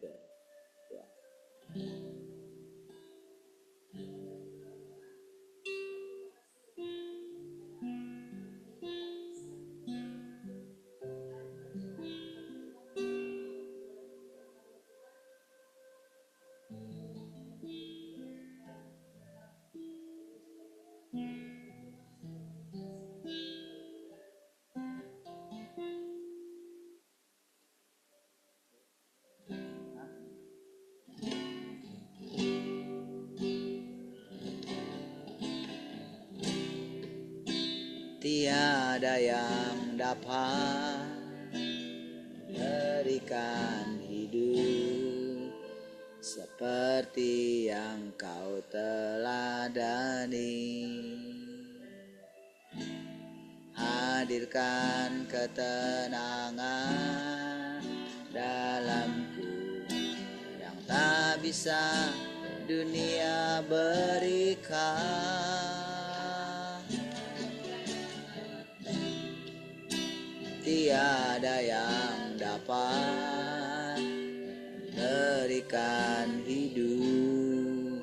gitu ya. Tiada yang dapat berikan hidup seperti yang kau teladani. Hadirkan ketenangan dalamku yang tak bisa dunia berikan. Tiada yang dapat berikan hidup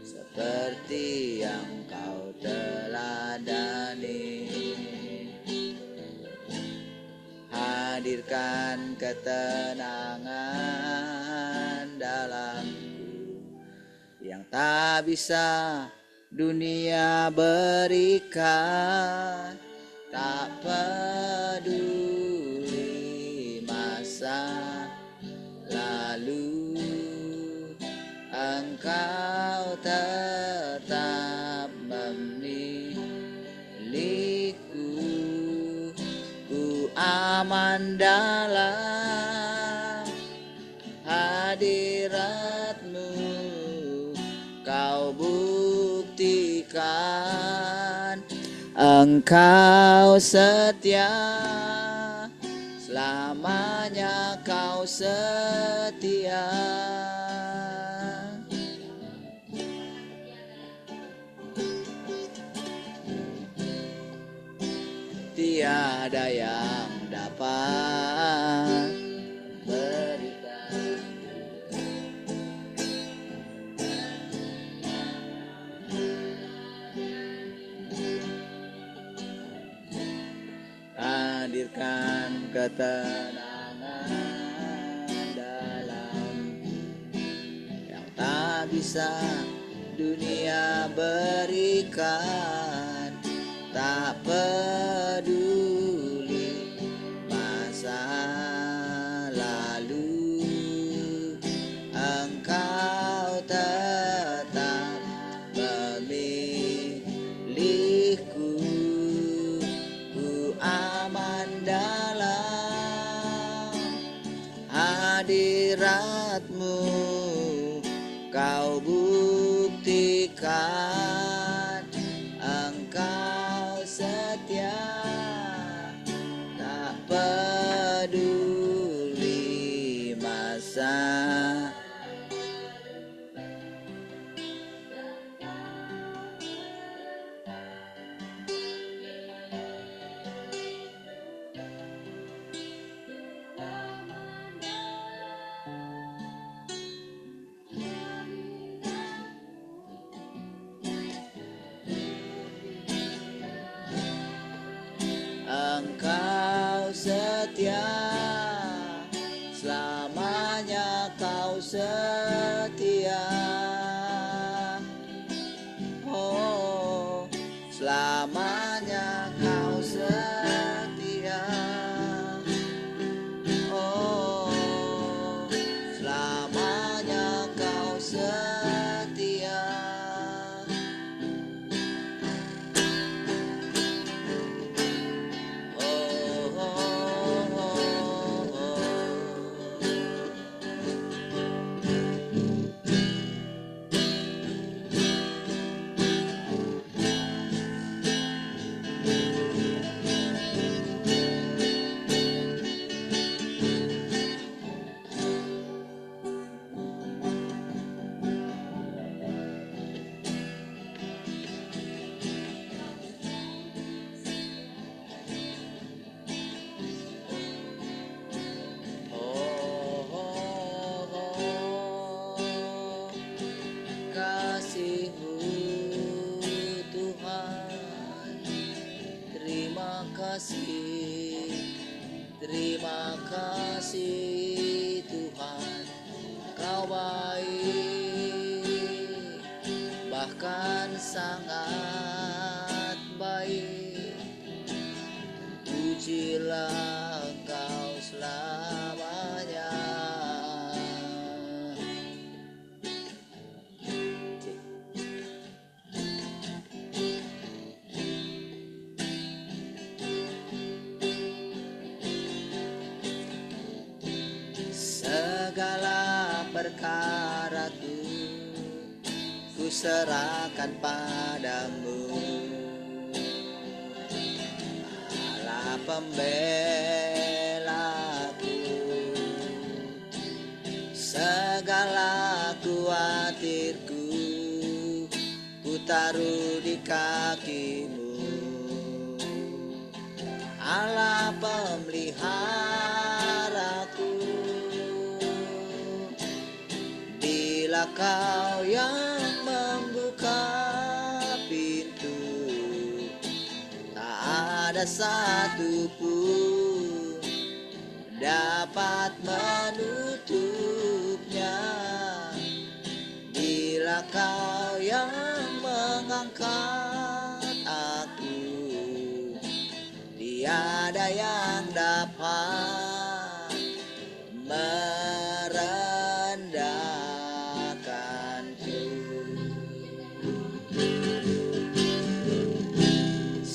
seperti yang kau teladani. Hadirkan ketenangan dalamku yang tak bisa dunia berikan. Tak peduli masa lalu, Engkau tetap memilikiku. Ku aman dalam hadirat-Mu, Kau buktikan Engkau setia, selamanya Kau setia. Tiada yang dapat berikan. Hadirkan ketenangan dalam yang tak bisa dunia berikan. Tak peduli masa lalu, Engkau tetap memilikiku. Ku aman dalam hadirat-Mu, Kau buktikan Engkau setia. Tak peduli masa. Engkau setia, selamanya Kau setia. Oh, selamanya Kau setia. Oh, selamanya Kau setia. kasih Tuhan, Kau baik, bahkan sangat baik. Pujilah Engkau selamanya. Segala perkaraku ku serahkan padamu, Allah pembelaku. Segala khawatirku ku taruh di kakimu, Allah pemeliharaku. Bila Kau yang membuka pintu, tak ada satu pun dapat menutupnya. Bila Kau yang mengangkat aku, tiada yang dapat merendahkanku.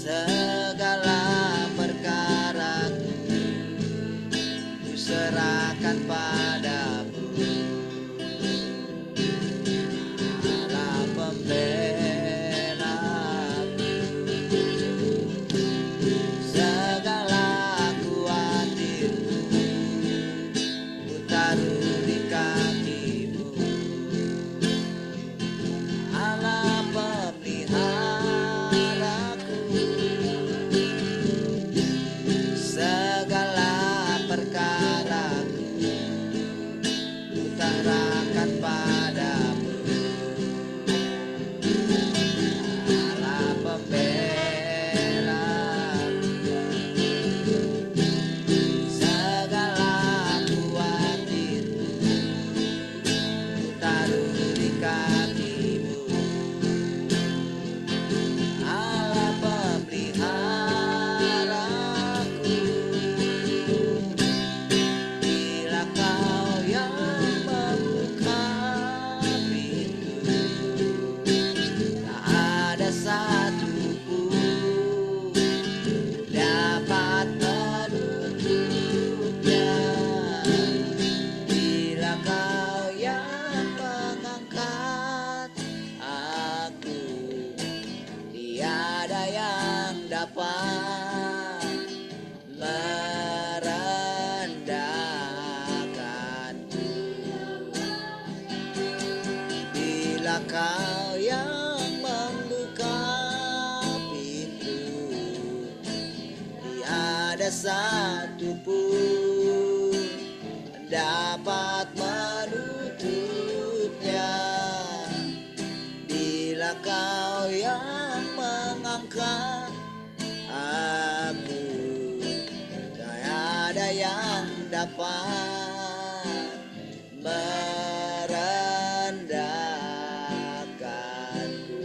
Segala perkaraku ku serahkan padamu, Allah pembelaku. Segala khawatirku ku taruh di kakimu, Allah pemeliharaku. Segala perkaraku ku serahkan padamu, Allah pembelaku. Segala khawatirku ku taruh di kakimu, Allah pemeliharaku. Bila Kau yang membuka pintu, tak ada satu pun dapat menutupnya. Bila Kau yang mengangkat aku, tiada yang dapat merendahkanku. Bila Kau yang membuka pintu, tiada satu pun dapat menutupnya. Bila Kau yang mengangkat aku, tiada yang dapat merendahkanku.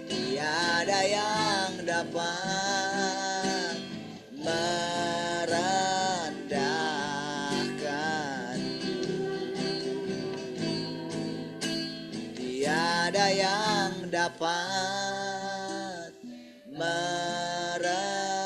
Tiada yang dapat merendahkanku. Tiada yang dapat merendahkanku.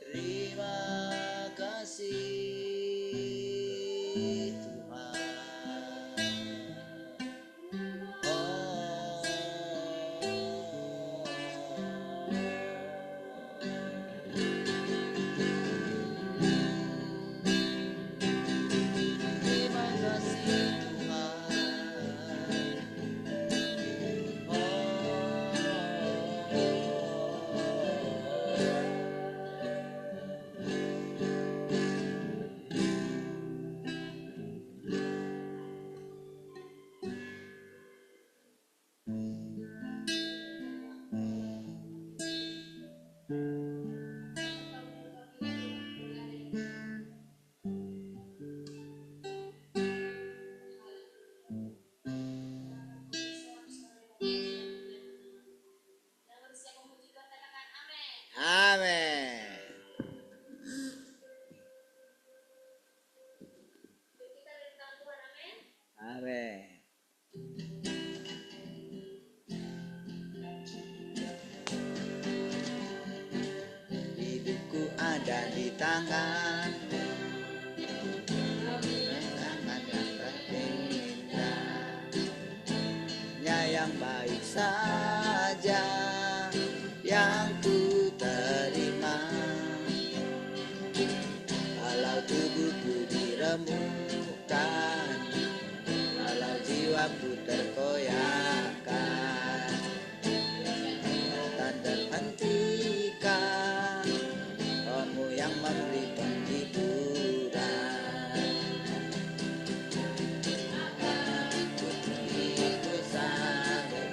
Terima kasih Tuhan. akan tangan yang terindah. Yang baik saja yang ku terima, kalau tubuhku diremukkan, kalau jiwaku terkoyakkan, dan terhentikan, kamu yang memberi penghiburan. Putriku sanggup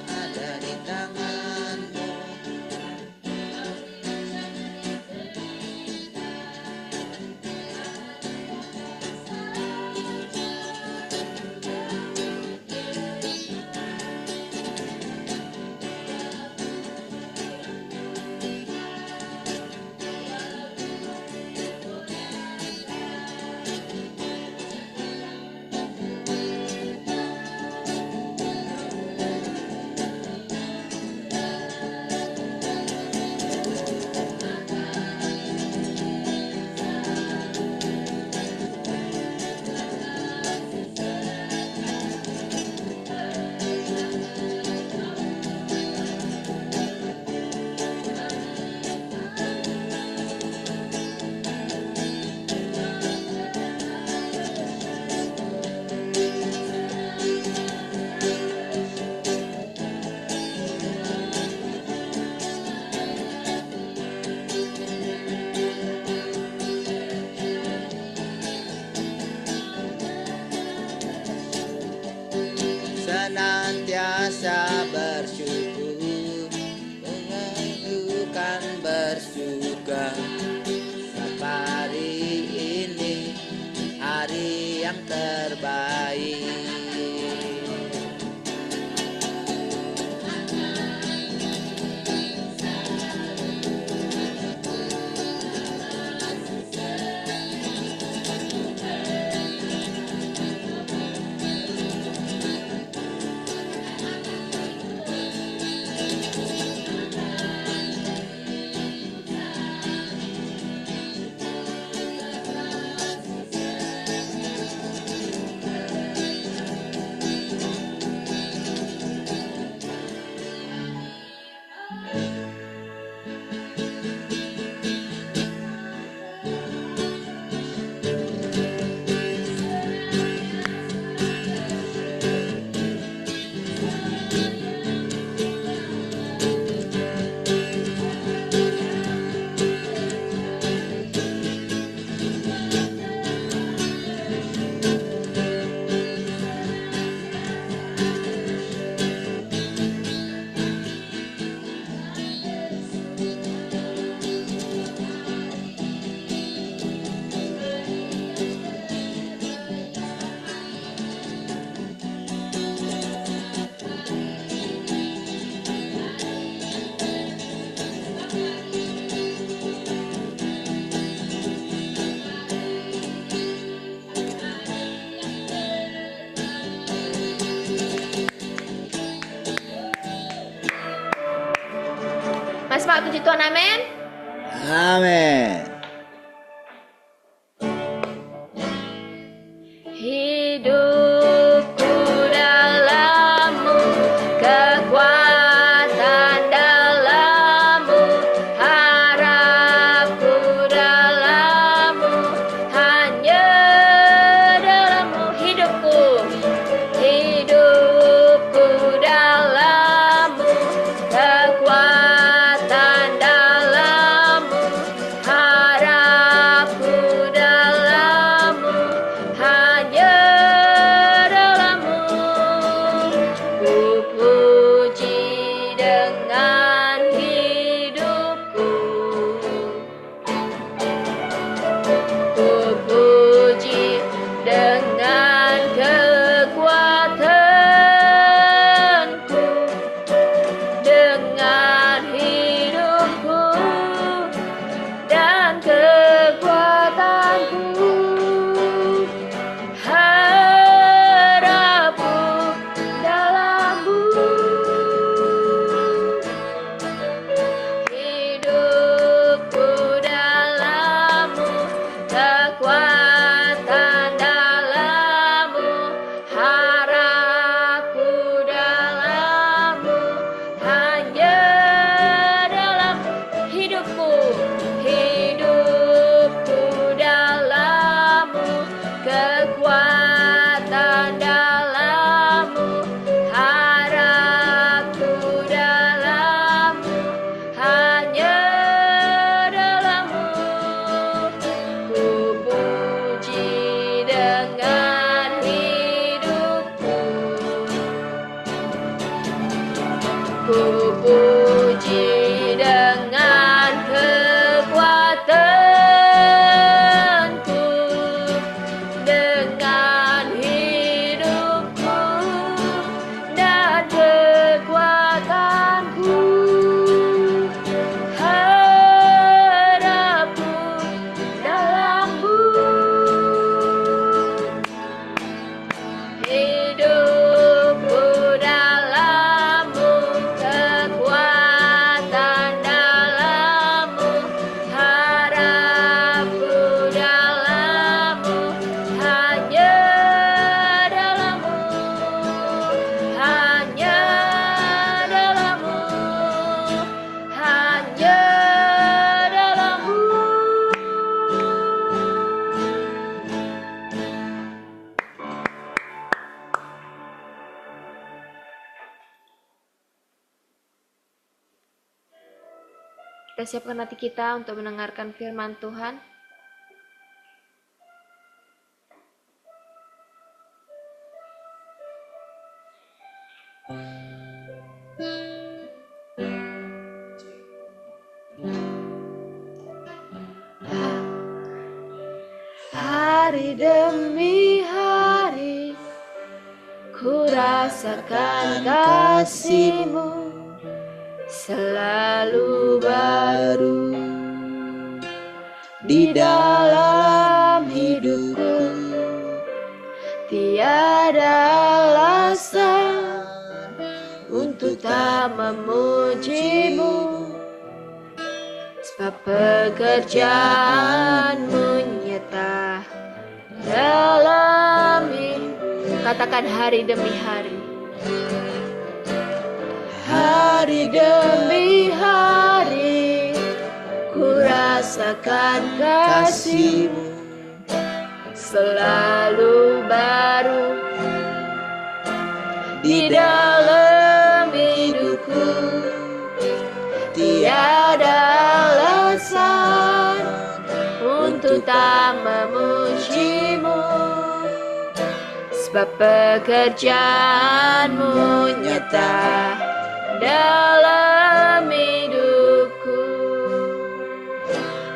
ada di tanganmu. Senantiasa bersyukur, menunjukkan bersyukur, sebab hari ini hari yang terbaik. Mas Pak, puji Tuhan, amin. Amin. Hidupku dalam-Mu, kekuatan dalam-Mu, harapku dalam-Mu, hanya dalam-Mu hidupku. kita siapkan hati kita untuk mendengarkan firman Tuhan. Hari demi hari ku rasakan kasih-Mu selalu baru di dalam hidupku. Tiada alasan untuk tak memuji-Mu, sebab pekerjaan-Mu nyata dalam hidup. Katakan hari demi hari. Hari demi hari ku rasakan kasih-Mu selalu baru di dalam hidupku. Tiada alasan untuk tak memuji-Mu, sebab pekerjaan-Mu nyata dalam hidupku.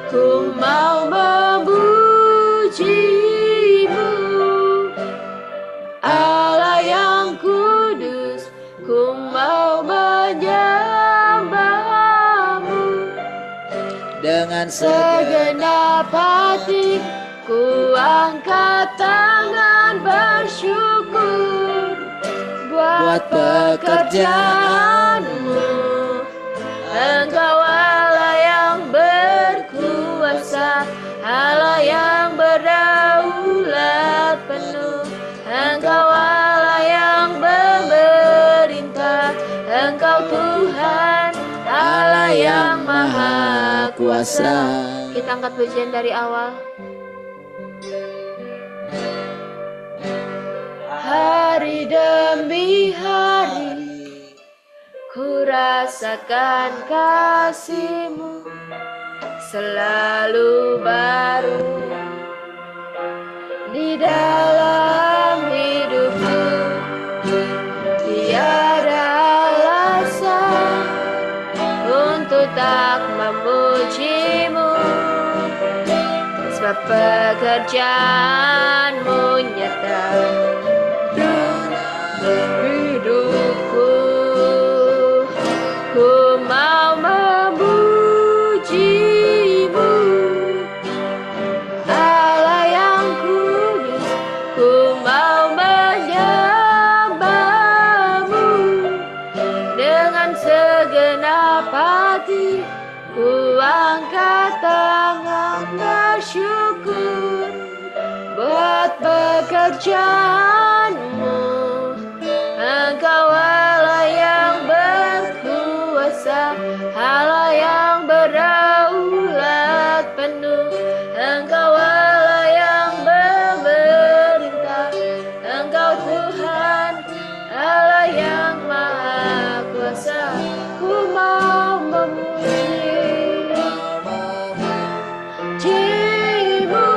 Ku mau memuji-Mu, Allah yang kudus. Ku mau menyembah-Mu dengan segenap hati. Ku angkat tangan bersyukur buat pekerjaan-Mu. Engkau Allah yang berkuasa, Allah yang berdaulat penuh. Engkau Allah yang memerintah. Engkau Tuhan Allah yang maha kuasa. Kita angkat pujian dari awal. Hari demi hari ku rasakan kasih-Mu selalu baru di dalam hidupku. Tiada alasan untuk tak memuji-Mu, sebab pekerjaan-Mu nyata hidupku. Ku mau memuji-Mu, Allah yang kudus. Ku mau menyembah-Mu dengan segenap hati. Ku angkat tangan bersyukur buat pekerjaan-Mu. Engkau Allah yang berkuasa, Allah yang berdaulat penuh. Engkau Allah yang memerintah. Engkau Tuhan Allah yang maha kuasa. Ku mau memuji-Mu,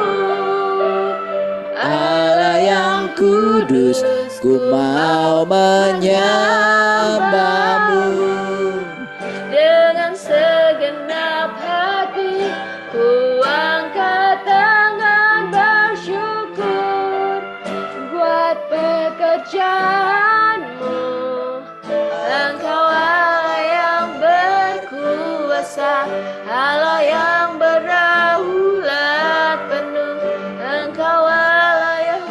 Allah yang kudus. Ku mau menyembah-Mu dengan segenap hati. Ku angkat tangan bersyukur buat pekerjaan-Mu. Engkau Allah yang berkuasa, Allah yang berdaulat penuh. Engkau Allah yang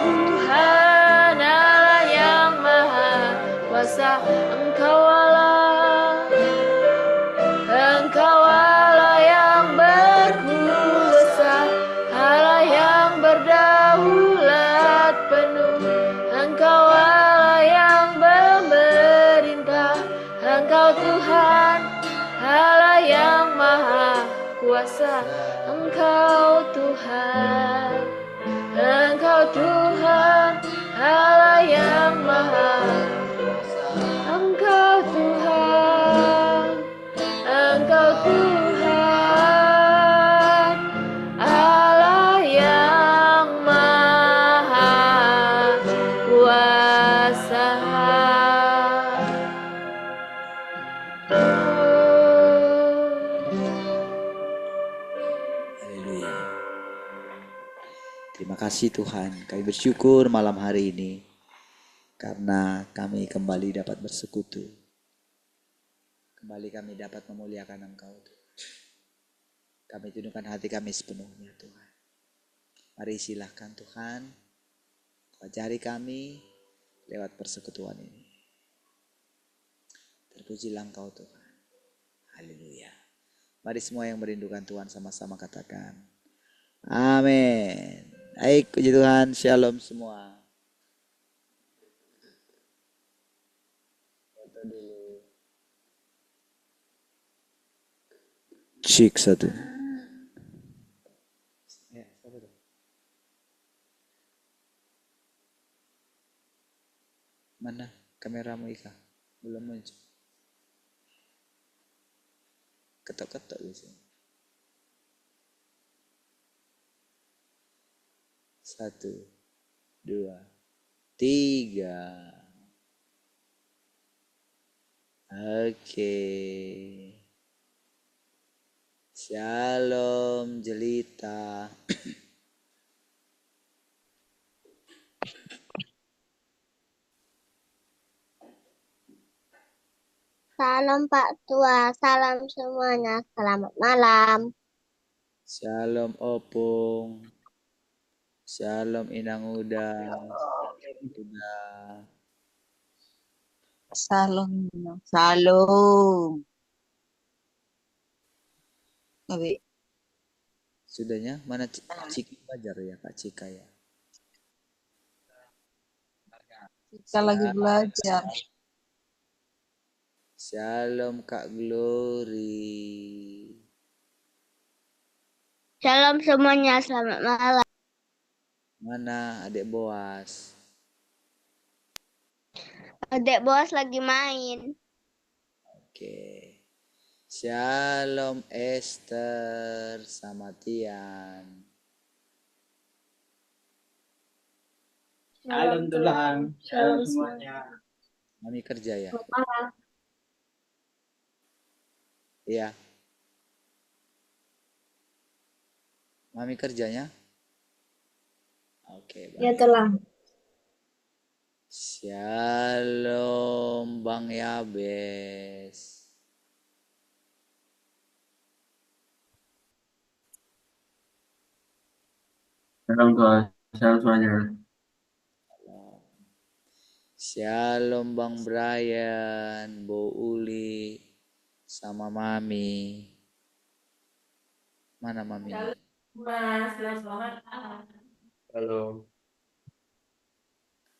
Tuhan Allah yang maha kuasa. Engkau Allah yang berkuasa, Allah yang berdaulat penuh. Engkau Allah yang memerintah. Engkau Tuhan Allah yang maha kuasa. Engkau Tuhan, Engkau Tuhan Allah yang maha kuasa. Engkau Tuhan Terima kasih Tuhan, kami bersyukur malam hari ini karena kami kembali dapat bersekutu. Kembali kami dapat memuliakan Engkau Tuhan. Kami tundukkan hati kami sepenuhnya Tuhan. Mari silahkan Tuhan, ajari kami lewat persekutuan ini. Terpujilah Engkau Tuhan. Haleluya. Mari semua yang merindukan Tuhan sama-sama katakan. Amin. Baik, puji Tuhan. Shalom semua. Cik satu. Mana kameramu Ika? Belum muncul. Ketok-ketok biasanya. 1, 2, 3. Oke. Shalom Jelita. Salam Pak Tua, salam semuanya, selamat malam. Shalom Opung. Shalom Inang Uda. Salam. Salam. Abi. Sudahnya mana Ciki Fajar ya Kak Cika ya? Kita lagi belajar. Shalom Kak Glory. Salam semuanya, selamat malam. Mana Adik Boas? Adek Bos lagi main. Oke. Shalom Esther sama Tian. Shalom Tuhan, shalom semuanya. Mami kerja ya? Selamat malam. Iya. Mami kerjanya? Oke, baik. Ya telah. Shalom Bang Yabes. Shalom Tuhan, shalom semuanya. Shalom Bang Brian, Bo Uli, sama Mami. Mana Mami? Mas, selamat malam. Halo.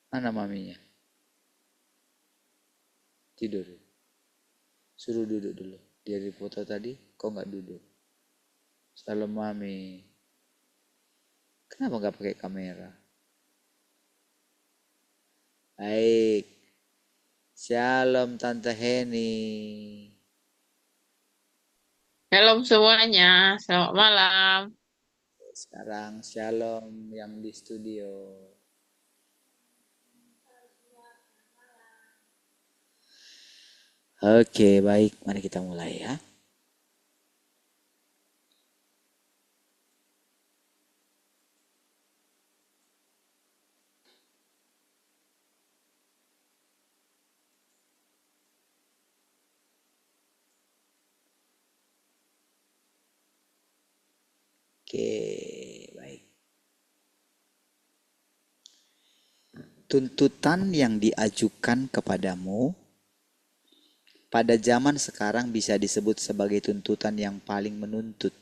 Mana Maminya? Tidur. Suruh duduk dulu. Dia di foto tadi, kok nggak duduk? Shalom Mami. Kenapa nggak pakai kamera? Baik. Shalom Tante Heni. Shalom semuanya, selamat malam. Sekarang shalom yang di studio. Oke, baik. Mari kita mulai ya. Oke, baik. Tuntutan yang diajukan kepadamu pada zaman sekarang bisa disebut sebagai tuntutan yang paling menuntut.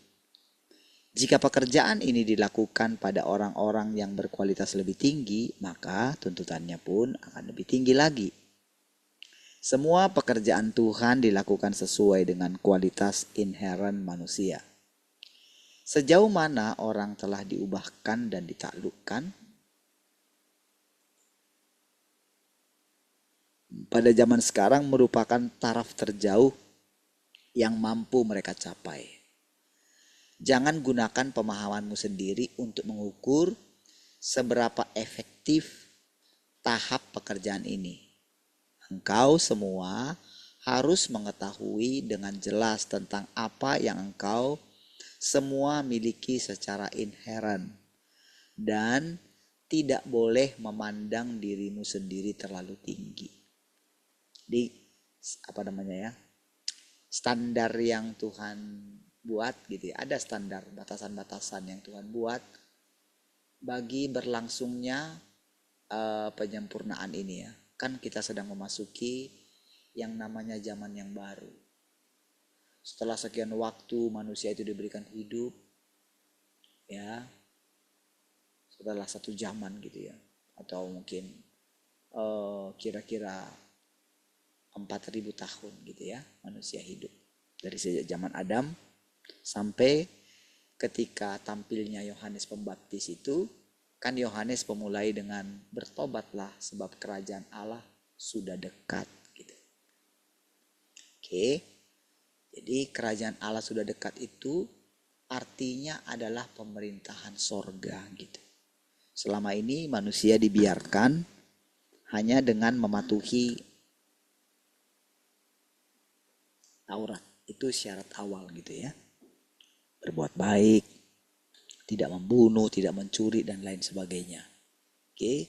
Jika pekerjaan ini dilakukan pada orang-orang yang berkualitas lebih tinggi, maka tuntutannya pun akan lebih tinggi lagi. Semua pekerjaan Tuhan dilakukan sesuai dengan kualitas inheren manusia. Sejauh mana orang telah diubahkan dan ditaklukkan, pada zaman sekarang merupakan taraf terjauh yang mampu mereka capai. Jangan gunakan pemahamanmu sendiri untuk mengukur seberapa efektif tahap pekerjaan ini. Engkau semua harus mengetahui dengan jelas tentang apa yang engkau semua miliki secara inheren. dan tidak boleh memandang dirimu sendiri terlalu tinggi. Di apa namanya ya? Standar yang Tuhan buat gitu ya. Ada standar batasan-batasan yang Tuhan buat bagi berlangsungnya penyempurnaan ini ya. Kan kita sedang memasuki yang namanya zaman yang baru. Setelah sekian waktu manusia itu diberikan hidup ya, setelah satu zaman gitu ya, atau mungkin kira-kira 4.000 tahun gitu ya, manusia hidup dari sejak zaman Adam sampai ketika tampilnya Yohanes Pembaptis itu. Kan Yohanes memulai dengan bertobatlah sebab kerajaan Allah sudah dekat gitu. Oke. Jadi kerajaan Allah sudah dekat itu artinya adalah pemerintahan sorga gitu. Selama ini manusia dibiarkan hanya dengan mematuhi Taurat. Itu syarat awal gitu ya. Berbuat baik, tidak membunuh, tidak mencuri, dan lain sebagainya. Oke,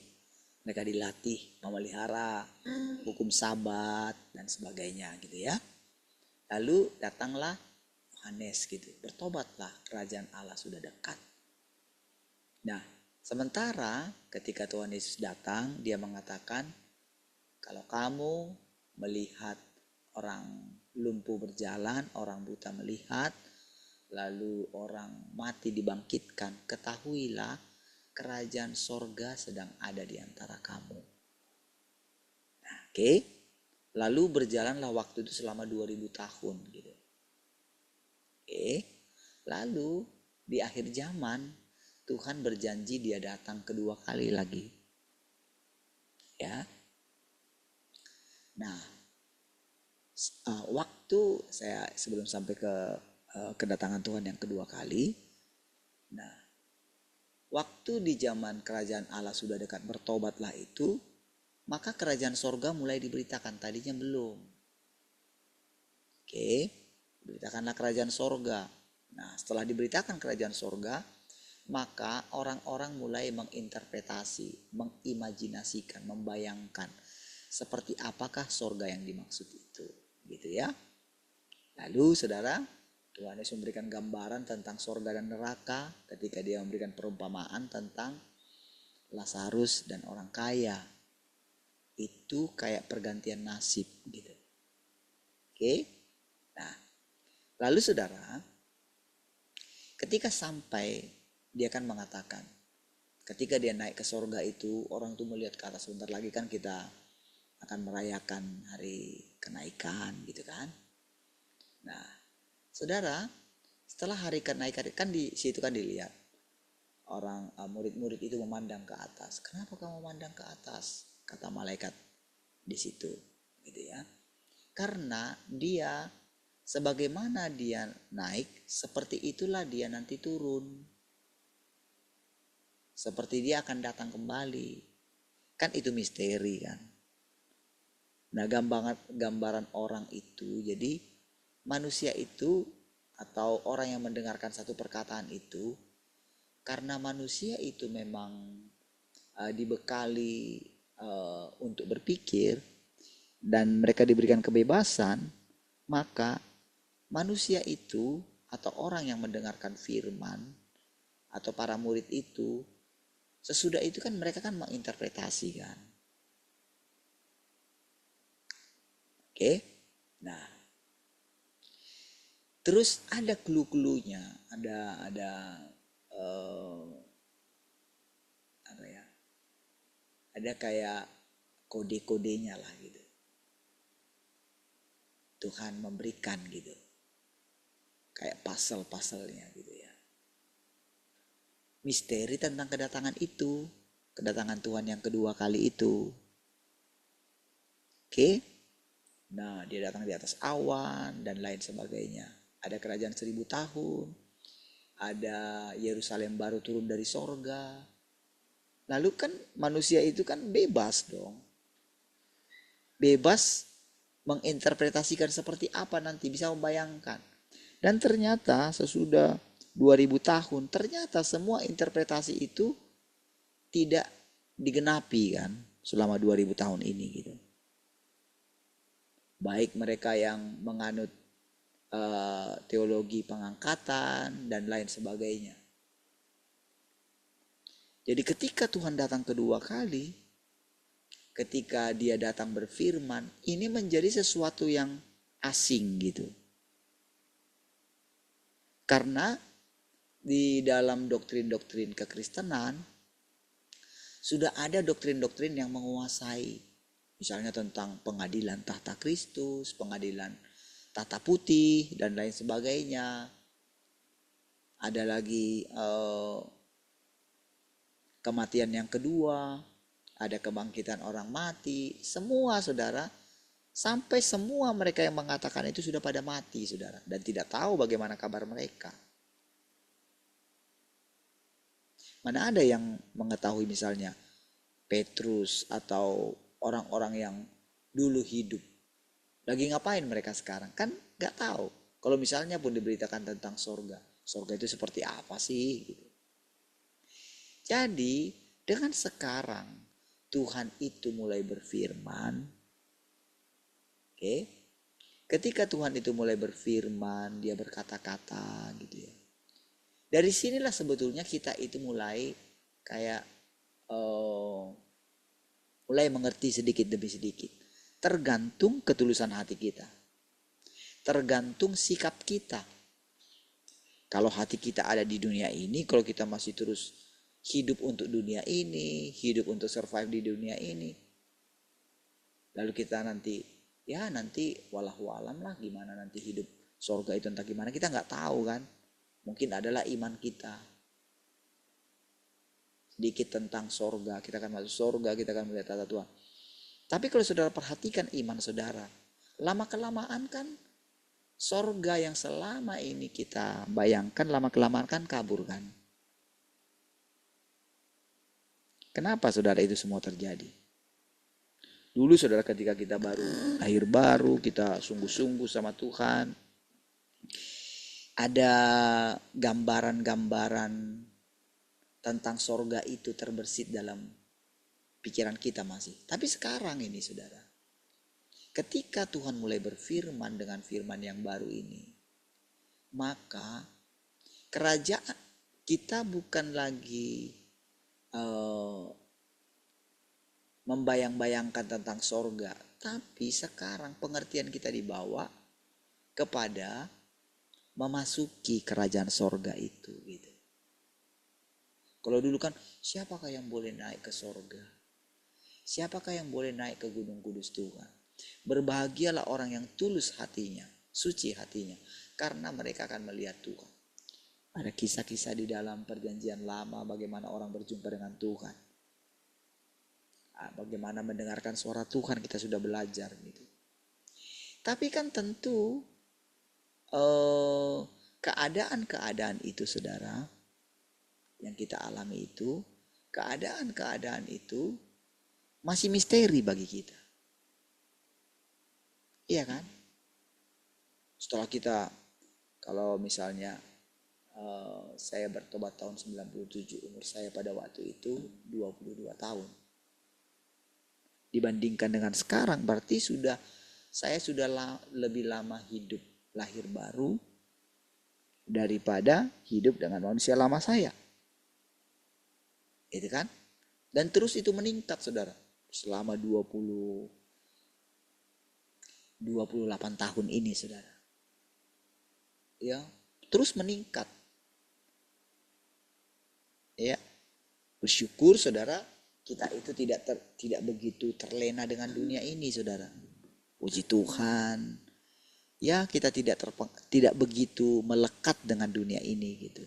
mereka dilatih memelihara hukum Sabat dan sebagainya gitu ya. Lalu datanglah Yohanes gitu, bertobatlah, kerajaan Allah sudah dekat. Nah, sementara ketika Tuhan Yesus datang, dia mengatakan, kalau kamu melihat orang lumpuh berjalan, orang buta melihat, lalu orang mati dibangkitkan, ketahuilah kerajaan sorga sedang ada di antara kamu. Nah, oke. Lalu berjalanlah waktu itu selama 2000 tahun gitu. Oke. Lalu di akhir zaman Tuhan berjanji dia datang kedua kali lagi. Ya. Nah, waktu saya sebelum sampai ke kedatangan Tuhan yang kedua kali. Nah, waktu di zaman kerajaan Allah sudah dekat, bertobatlah itu, maka kerajaan sorga mulai diberitakan, tadinya belum. Oke, beritakanlah kerajaan sorga. Nah, setelah diberitakan kerajaan sorga, maka orang-orang mulai menginterpretasi, mengimajinasikan, membayangkan seperti apakah sorga yang dimaksud itu, gitu ya. Lalu saudara, Tuhan Yesus memberikan gambaran tentang sorga dan neraka ketika dia memberikan perumpamaan tentang Lazarus dan orang kaya. Itu kayak pergantian nasib gitu. Oke. Nah, lalu saudara, ketika sampai dia kan mengatakan, ketika dia naik ke sorga itu, orang tuh melihat ke atas. Sebentar lagi kan kita akan merayakan hari kenaikan gitu kan. Nah, saudara, setelah hari kenaikan kan di situ kan dilihat orang murid-murid itu memandang ke atas. Kenapa kamu memandang ke atas? Kata malaikat di situ, gitu ya. Karena dia sebagaimana dia naik, seperti itulah dia nanti turun. Seperti dia akan datang kembali. Kan itu misteri kan. Nah, gambaran orang itu, jadi manusia itu atau orang yang mendengarkan satu perkataan itu, karena manusia itu memang dibekali untuk berpikir dan mereka diberikan kebebasan, maka manusia itu atau orang yang mendengarkan firman atau para murid itu, sesudah itu kan mereka kan menginterpretasikan. Oke. Nah, terus ada clue-cluenya, ada apa ya? Ada kayak kode-kodenya lah gitu. Tuhan memberikan gitu. Kayak puzzle-puzzlenya gitu ya. Misteri tentang kedatangan itu, kedatangan Tuhan yang kedua kali itu. Oke. Nah, dia datang di atas awan dan lain sebagainya. Ada kerajaan 1000 tahun. Ada Yerusalem baru turun dari sorga. Lalu kan manusia itu kan bebas dong. Bebas menginterpretasikan seperti apa nanti, bisa membayangkan. Dan ternyata sesudah 2000 tahun, ternyata semua interpretasi itu tidak digenapi kan selama 2000 tahun ini gitu. Baik mereka yang menganut teologi pengangkatan dan lain sebagainya. Jadi ketika Tuhan datang kedua kali, ketika dia datang berfirman, ini menjadi sesuatu yang asing gitu. Karena di dalam doktrin-doktrin kekristenan sudah ada doktrin-doktrin yang menguasai. Misalnya tentang pengadilan tahta Kristus, pengadilan tahta putih, dan lain sebagainya. Ada lagi kematian yang kedua, ada kebangkitan orang mati. Semua saudara, sampai semua mereka yang mengatakan itu sudah pada mati saudara, dan tidak tahu bagaimana kabar mereka. Mana ada yang mengetahui misalnya Petrus atau orang-orang yang dulu hidup lagi ngapain mereka sekarang, kan nggak tahu. Kalau misalnya pun diberitakan tentang sorga itu seperti apa sih gitu. Jadi dengan sekarang Tuhan itu mulai berfirman, oke? Ketika Tuhan itu mulai berfirman, dia berkata-kata gitu ya. Dari sinilah sebetulnya kita itu mulai kayak mulai mengerti sedikit demi sedikit. Tergantung ketulusan hati kita. Tergantung sikap kita. Kalau hati kita ada di dunia ini, kalau kita masih terus hidup untuk dunia ini, hidup untuk survive di dunia ini, lalu kita nanti walahu alam lah gimana nanti hidup surga itu entah gimana, kita nggak tahu kan. Mungkin adalah iman kita sedikit tentang surga, kita akan masuk surga, kita akan melihat tata Tuhan. Tapi kalau saudara perhatikan iman saudara, lama kelamaan kan surga yang selama ini kita bayangkan lama kelamaan kan kabur kan. Kenapa saudara itu semua terjadi? Dulu saudara ketika kita lahir baru, kita sungguh-sungguh sama Tuhan, ada gambaran-gambaran tentang sorga itu terbersit dalam pikiran kita masih. Tapi sekarang ini saudara, ketika Tuhan mulai berfirman dengan firman yang baru ini, maka kerajaan kita bukan lagi membayang-bayangkan tentang sorga, tapi sekarang pengertian kita dibawa kepada memasuki kerajaan sorga itu gitu. Kalau dulu kan siapakah yang boleh naik ke sorga? Siapakah yang boleh naik ke gunung kudus Tuhan? Berbahagialah orang yang tulus hatinya, suci hatinya, karena mereka akan melihat Tuhan. Ada kisah-kisah di dalam perjanjian lama bagaimana orang berjumpa dengan Tuhan. Bagaimana mendengarkan suara Tuhan kita sudah belajar gitu. Tapi kan tentu keadaan-keadaan itu saudara yang kita alami itu, keadaan-keadaan itu masih misteri bagi kita. Iya kan? Setelah kita, kalau misalnya saya bertobat tahun 97, umur saya pada waktu itu 22 tahun. Dibandingkan dengan sekarang berarti saya sudah lebih lama hidup lahir baru daripada hidup dengan manusia lama saya. Itu kan? Dan terus itu meningkat saudara. Selama 28 tahun ini saudara. Ya, terus meningkat. Ya. Bersyukur saudara, kita itu tidak begitu terlena dengan dunia ini saudara. Puji Tuhan. Ya, kita tidak begitu melekat dengan dunia ini gitu.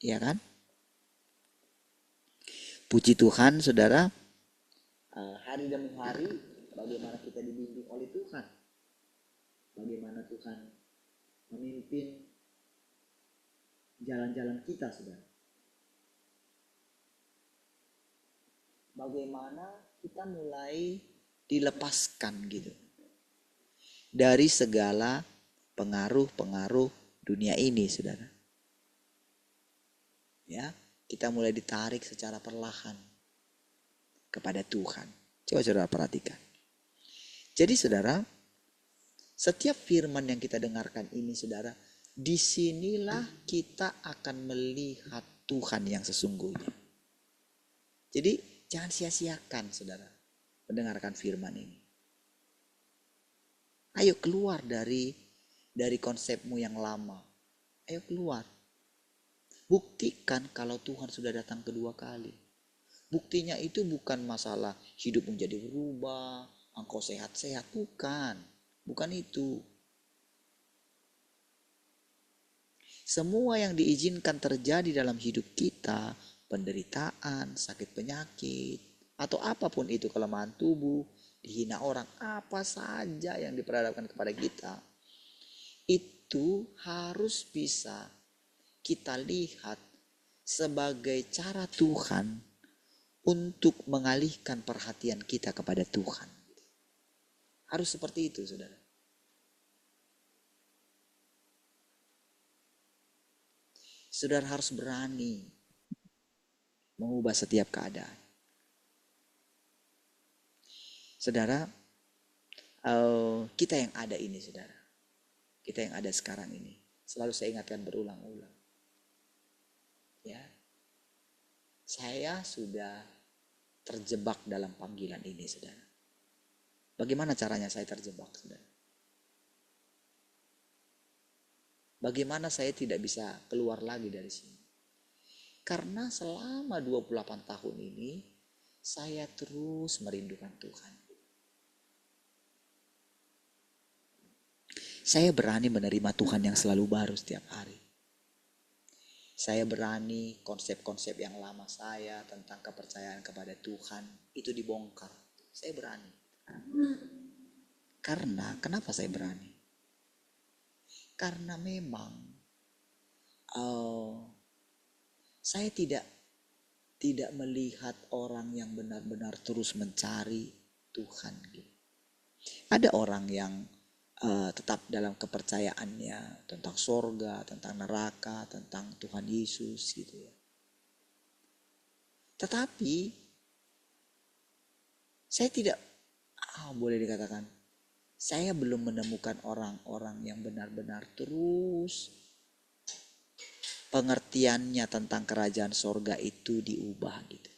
Ya kan? Puji Tuhan saudara, hari demi hari bagaimana kita dibimbing oleh Tuhan. Bagaimana Tuhan memimpin jalan-jalan kita saudara. Bagaimana kita mulai dilepaskan gitu dari segala pengaruh-pengaruh dunia ini saudara. Ya, kita mulai ditarik secara perlahan kepada Tuhan. Coba saudara perhatikan. Jadi saudara, setiap firman yang kita dengarkan ini saudara, disinilah kita akan melihat Tuhan yang sesungguhnya. Jadi jangan sia-siakan saudara mendengarkan firman ini. Ayo keluar dari konsepmu yang lama. Ayo keluar. Buktikan kalau Tuhan sudah datang kedua kali. Buktinya itu bukan masalah hidup menjadi berubah, engkau sehat-sehat. Bukan. Bukan itu. Semua yang diizinkan terjadi dalam hidup kita, penderitaan, sakit penyakit, atau apapun itu, kelemahan tubuh, dihina orang, apa saja yang diperhadapkan kepada kita, itu harus bisa kita lihat sebagai cara Tuhan untuk mengalihkan perhatian kita kepada Tuhan. Harus seperti itu, saudara. Saudara harus berani mengubah setiap keadaan. Saudara, kita yang ada ini, saudara. Kita yang ada sekarang ini. Selalu saya ingatkan berulang-ulang. Ya, saya sudah terjebak dalam panggilan ini, saudara. Bagaimana caranya saya terjebak, saudara? Bagaimana saya tidak bisa keluar lagi dari sini? Karena selama 28 tahun ini, saya terus merindukan Tuhan. Saya berani menerima Tuhan yang selalu baru setiap hari. Saya berani konsep-konsep yang lama saya tentang kepercayaan kepada Tuhan itu dibongkar. Saya berani. Karena, kenapa saya berani? Karena memang saya tidak melihat orang yang benar-benar terus mencari Tuhan. Ada orang yang tetap dalam kepercayaannya tentang sorga, tentang neraka, tentang Tuhan Yesus gitu ya. Tetapi saya tidak, boleh dikatakan, saya belum menemukan orang-orang yang benar-benar terus pengertiannya tentang kerajaan sorga itu diubah gitu.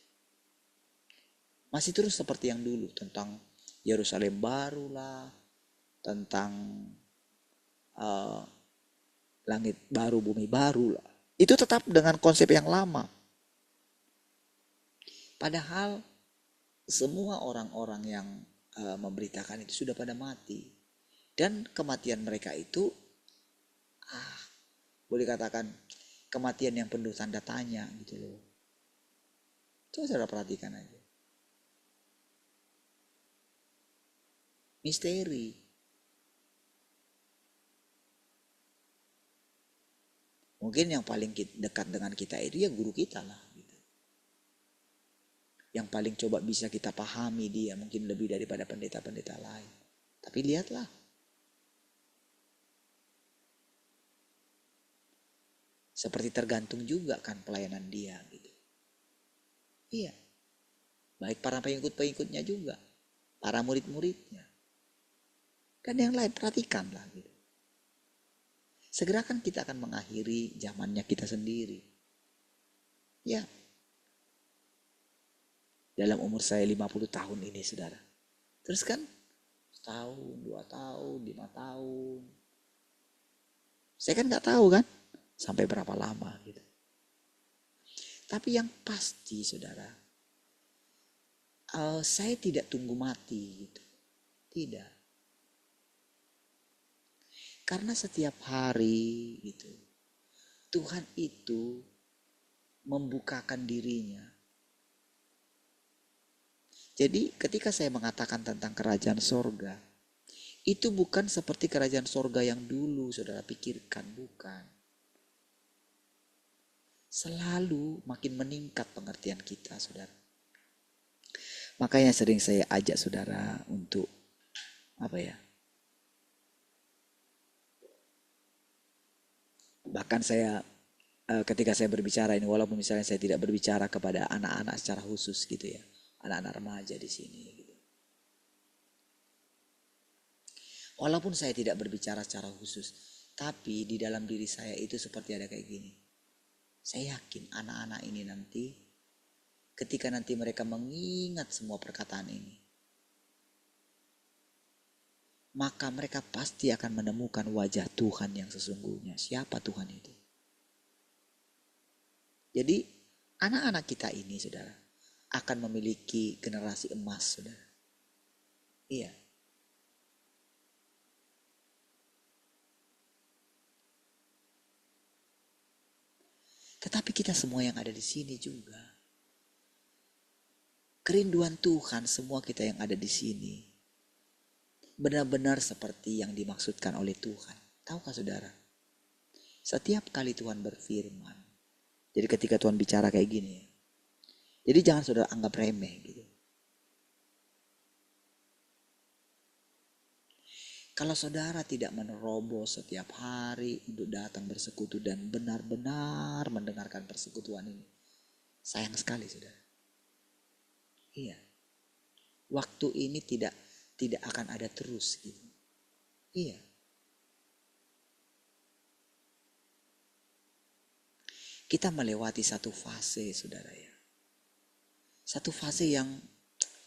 Masih terus seperti yang dulu tentang Yerusalem baru lah, tentang langit baru, bumi baru lah. Itu tetap dengan konsep yang lama. Padahal semua orang-orang yang memberitakan itu sudah pada mati. Dan kematian mereka itu, boleh katakan kematian yang penuh tanda tanya gitu loh. Coba saudara perhatikan aja. Misteri. Mungkin yang paling dekat dengan kita itu ya guru kita lah. Gitu. Yang paling coba bisa kita pahami dia mungkin lebih daripada pendeta-pendeta lain. Tapi lihatlah. Seperti tergantung juga kan pelayanan dia gitu. Iya. Baik para pengikut-pengikutnya juga. Para murid-muridnya. Dan yang lain perhatikanlah gitu. Segera kan kita akan mengakhiri zamannya kita sendiri. Ya. Dalam umur saya 50 tahun ini, saudara. Terus kan, setahun, 2 tahun, 5 tahun. Saya kan gak tahu kan, sampai berapa lama gitu. Tapi yang pasti, saudara, saya tidak tunggu mati gitu. Tidak. Karena setiap hari gitu, Tuhan itu membukakan dirinya. Jadi ketika saya mengatakan tentang kerajaan sorga, itu bukan seperti kerajaan sorga yang dulu saudara pikirkan, bukan. Selalu makin meningkat pengertian kita, saudara. Makanya sering saya ajak saudara untuk bahkan saya ketika saya berbicara ini, walaupun misalnya saya tidak berbicara kepada anak-anak secara khusus gitu ya, anak-anak remaja di sini gitu. Walaupun saya tidak berbicara secara khusus, tapi di dalam diri saya itu seperti ada kayak gini. Saya yakin anak-anak ini nanti, ketika nanti mereka mengingat semua perkataan ini, maka mereka pasti akan menemukan wajah Tuhan yang sesungguhnya. Siapa Tuhan itu? Jadi anak-anak kita ini, saudara, akan memiliki generasi emas, saudara. Iya. Tetapi kita semua yang ada di sini juga, kerinduan Tuhan semua kita yang ada di sini benar-benar seperti yang dimaksudkan oleh Tuhan. Tahukah saudara? Setiap kali Tuhan berfirman, jadi ketika Tuhan bicara kayak gini ya, jadi jangan saudara anggap remeh gitu. Kalau saudara tidak menerobos setiap hari untuk datang bersekutu dan benar-benar mendengarkan persekutuan ini, sayang sekali saudara. Iya. Waktu ini tidak akan ada terus gitu. Iya. Kita melewati satu fase saudara ya. Satu fase yang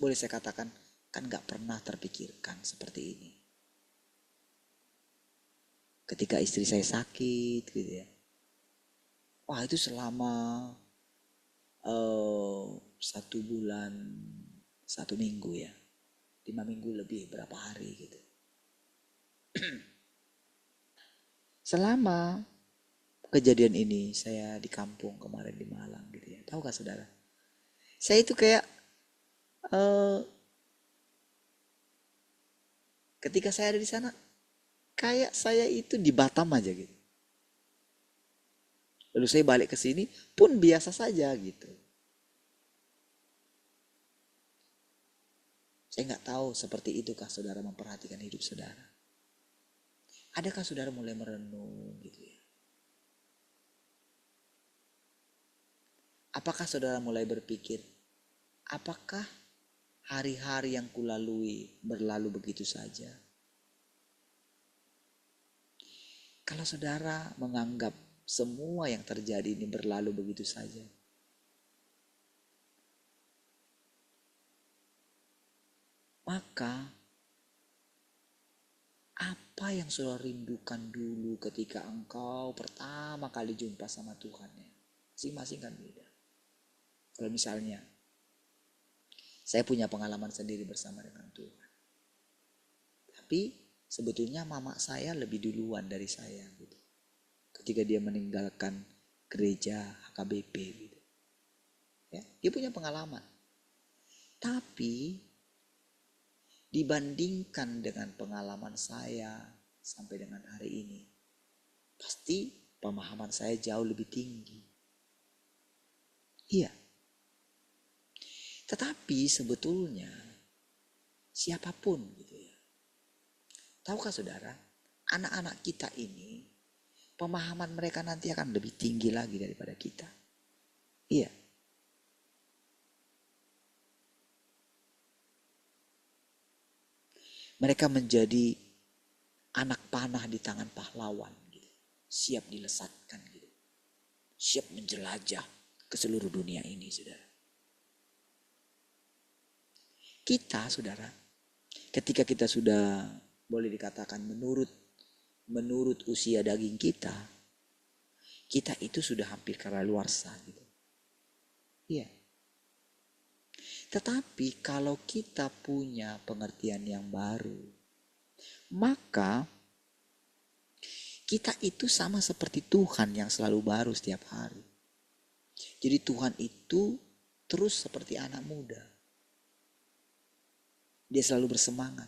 boleh saya katakan kan gak pernah terpikirkan seperti ini. Ketika istri saya sakit gitu ya. Wah itu selama 1 bulan 1 minggu ya. 5 minggu lebih berapa hari gitu. Selama kejadian ini saya di kampung kemarin di Malang gitu ya. Tahukah saudara? Saya itu kayak ketika saya ada di sana kayak saya itu di Batam aja gitu. Lalu saya balik ke sini pun biasa saja gitu. Saya nggak tahu seperti itukah saudara memperhatikan hidup saudara. Adakah saudara mulai merenung gitu ya? Apakah saudara mulai berpikir, apakah hari-hari yang kulalui berlalu begitu saja? Kalau saudara menganggap semua yang terjadi ini berlalu begitu saja, maka apa yang saudara rindukan dulu ketika engkau pertama kali jumpa sama Tuhan ya? Masing-masing kan beda. Kalau misalnya saya punya pengalaman sendiri bersama dengan Tuhan. Tapi sebetulnya mama saya lebih duluan dari saya gitu. Ketika dia meninggalkan gereja HKBP gitu. Ya, dia punya pengalaman. Tapi dibandingkan dengan pengalaman saya sampai dengan hari ini, pasti pemahaman saya jauh lebih tinggi. Iya. Tetapi sebetulnya siapapun gitu ya. Tahukah saudara, anak-anak kita ini pemahaman mereka nanti akan lebih tinggi lagi daripada kita. Iya. Mereka menjadi anak panah di tangan pahlawan gitu. Siap dilesatkan gitu. Siap menjelajah ke seluruh dunia ini, saudara. Kita, saudara, ketika kita sudah boleh dikatakan menurut usia daging kita itu sudah hampir kadaluarsa gitu. Iya. Tetapi kalau kita punya pengertian yang baru, maka kita itu sama seperti Tuhan yang selalu baru setiap hari. Jadi Tuhan itu terus seperti anak muda. Dia selalu bersemangat.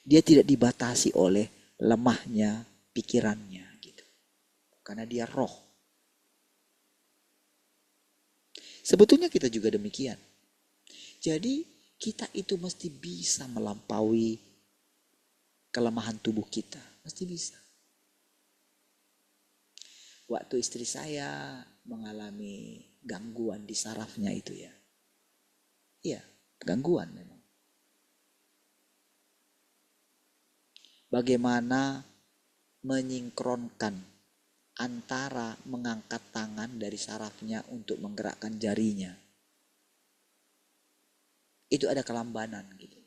Dia tidak dibatasi oleh lemahnya pikirannya gitu. Karena dia roh. Sebetulnya kita juga demikian. Jadi kita itu mesti bisa melampaui kelemahan tubuh kita. Mesti bisa. waktu istri saya mengalami gangguan di sarafnya itu ya. Iya, gangguan memang. Bagaimana menyingkronkan antara mengangkat tangan dari sarafnya untuk menggerakkan jarinya. Itu ada kelambanan gitu.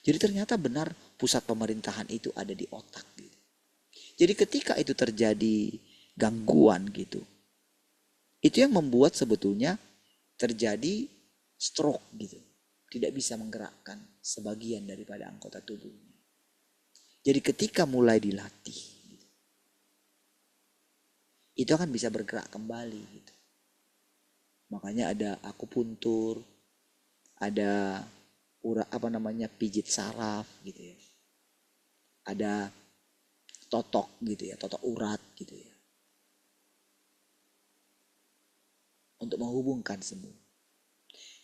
Jadi ternyata benar pusat pemerintahan itu ada di otak gitu. Jadi ketika itu terjadi gangguan gitu, itu yang membuat sebetulnya terjadi stroke gitu. Tidak bisa menggerakkan sebagian daripada anggota tubuhnya. Jadi ketika mulai dilatih, gitu, itu akan bisa bergerak kembali. Gitu. Makanya ada akupuntur, ada pijit saraf gitu ya. Ada totok gitu ya, totok urat gitu ya. Untuk menghubungkan semua.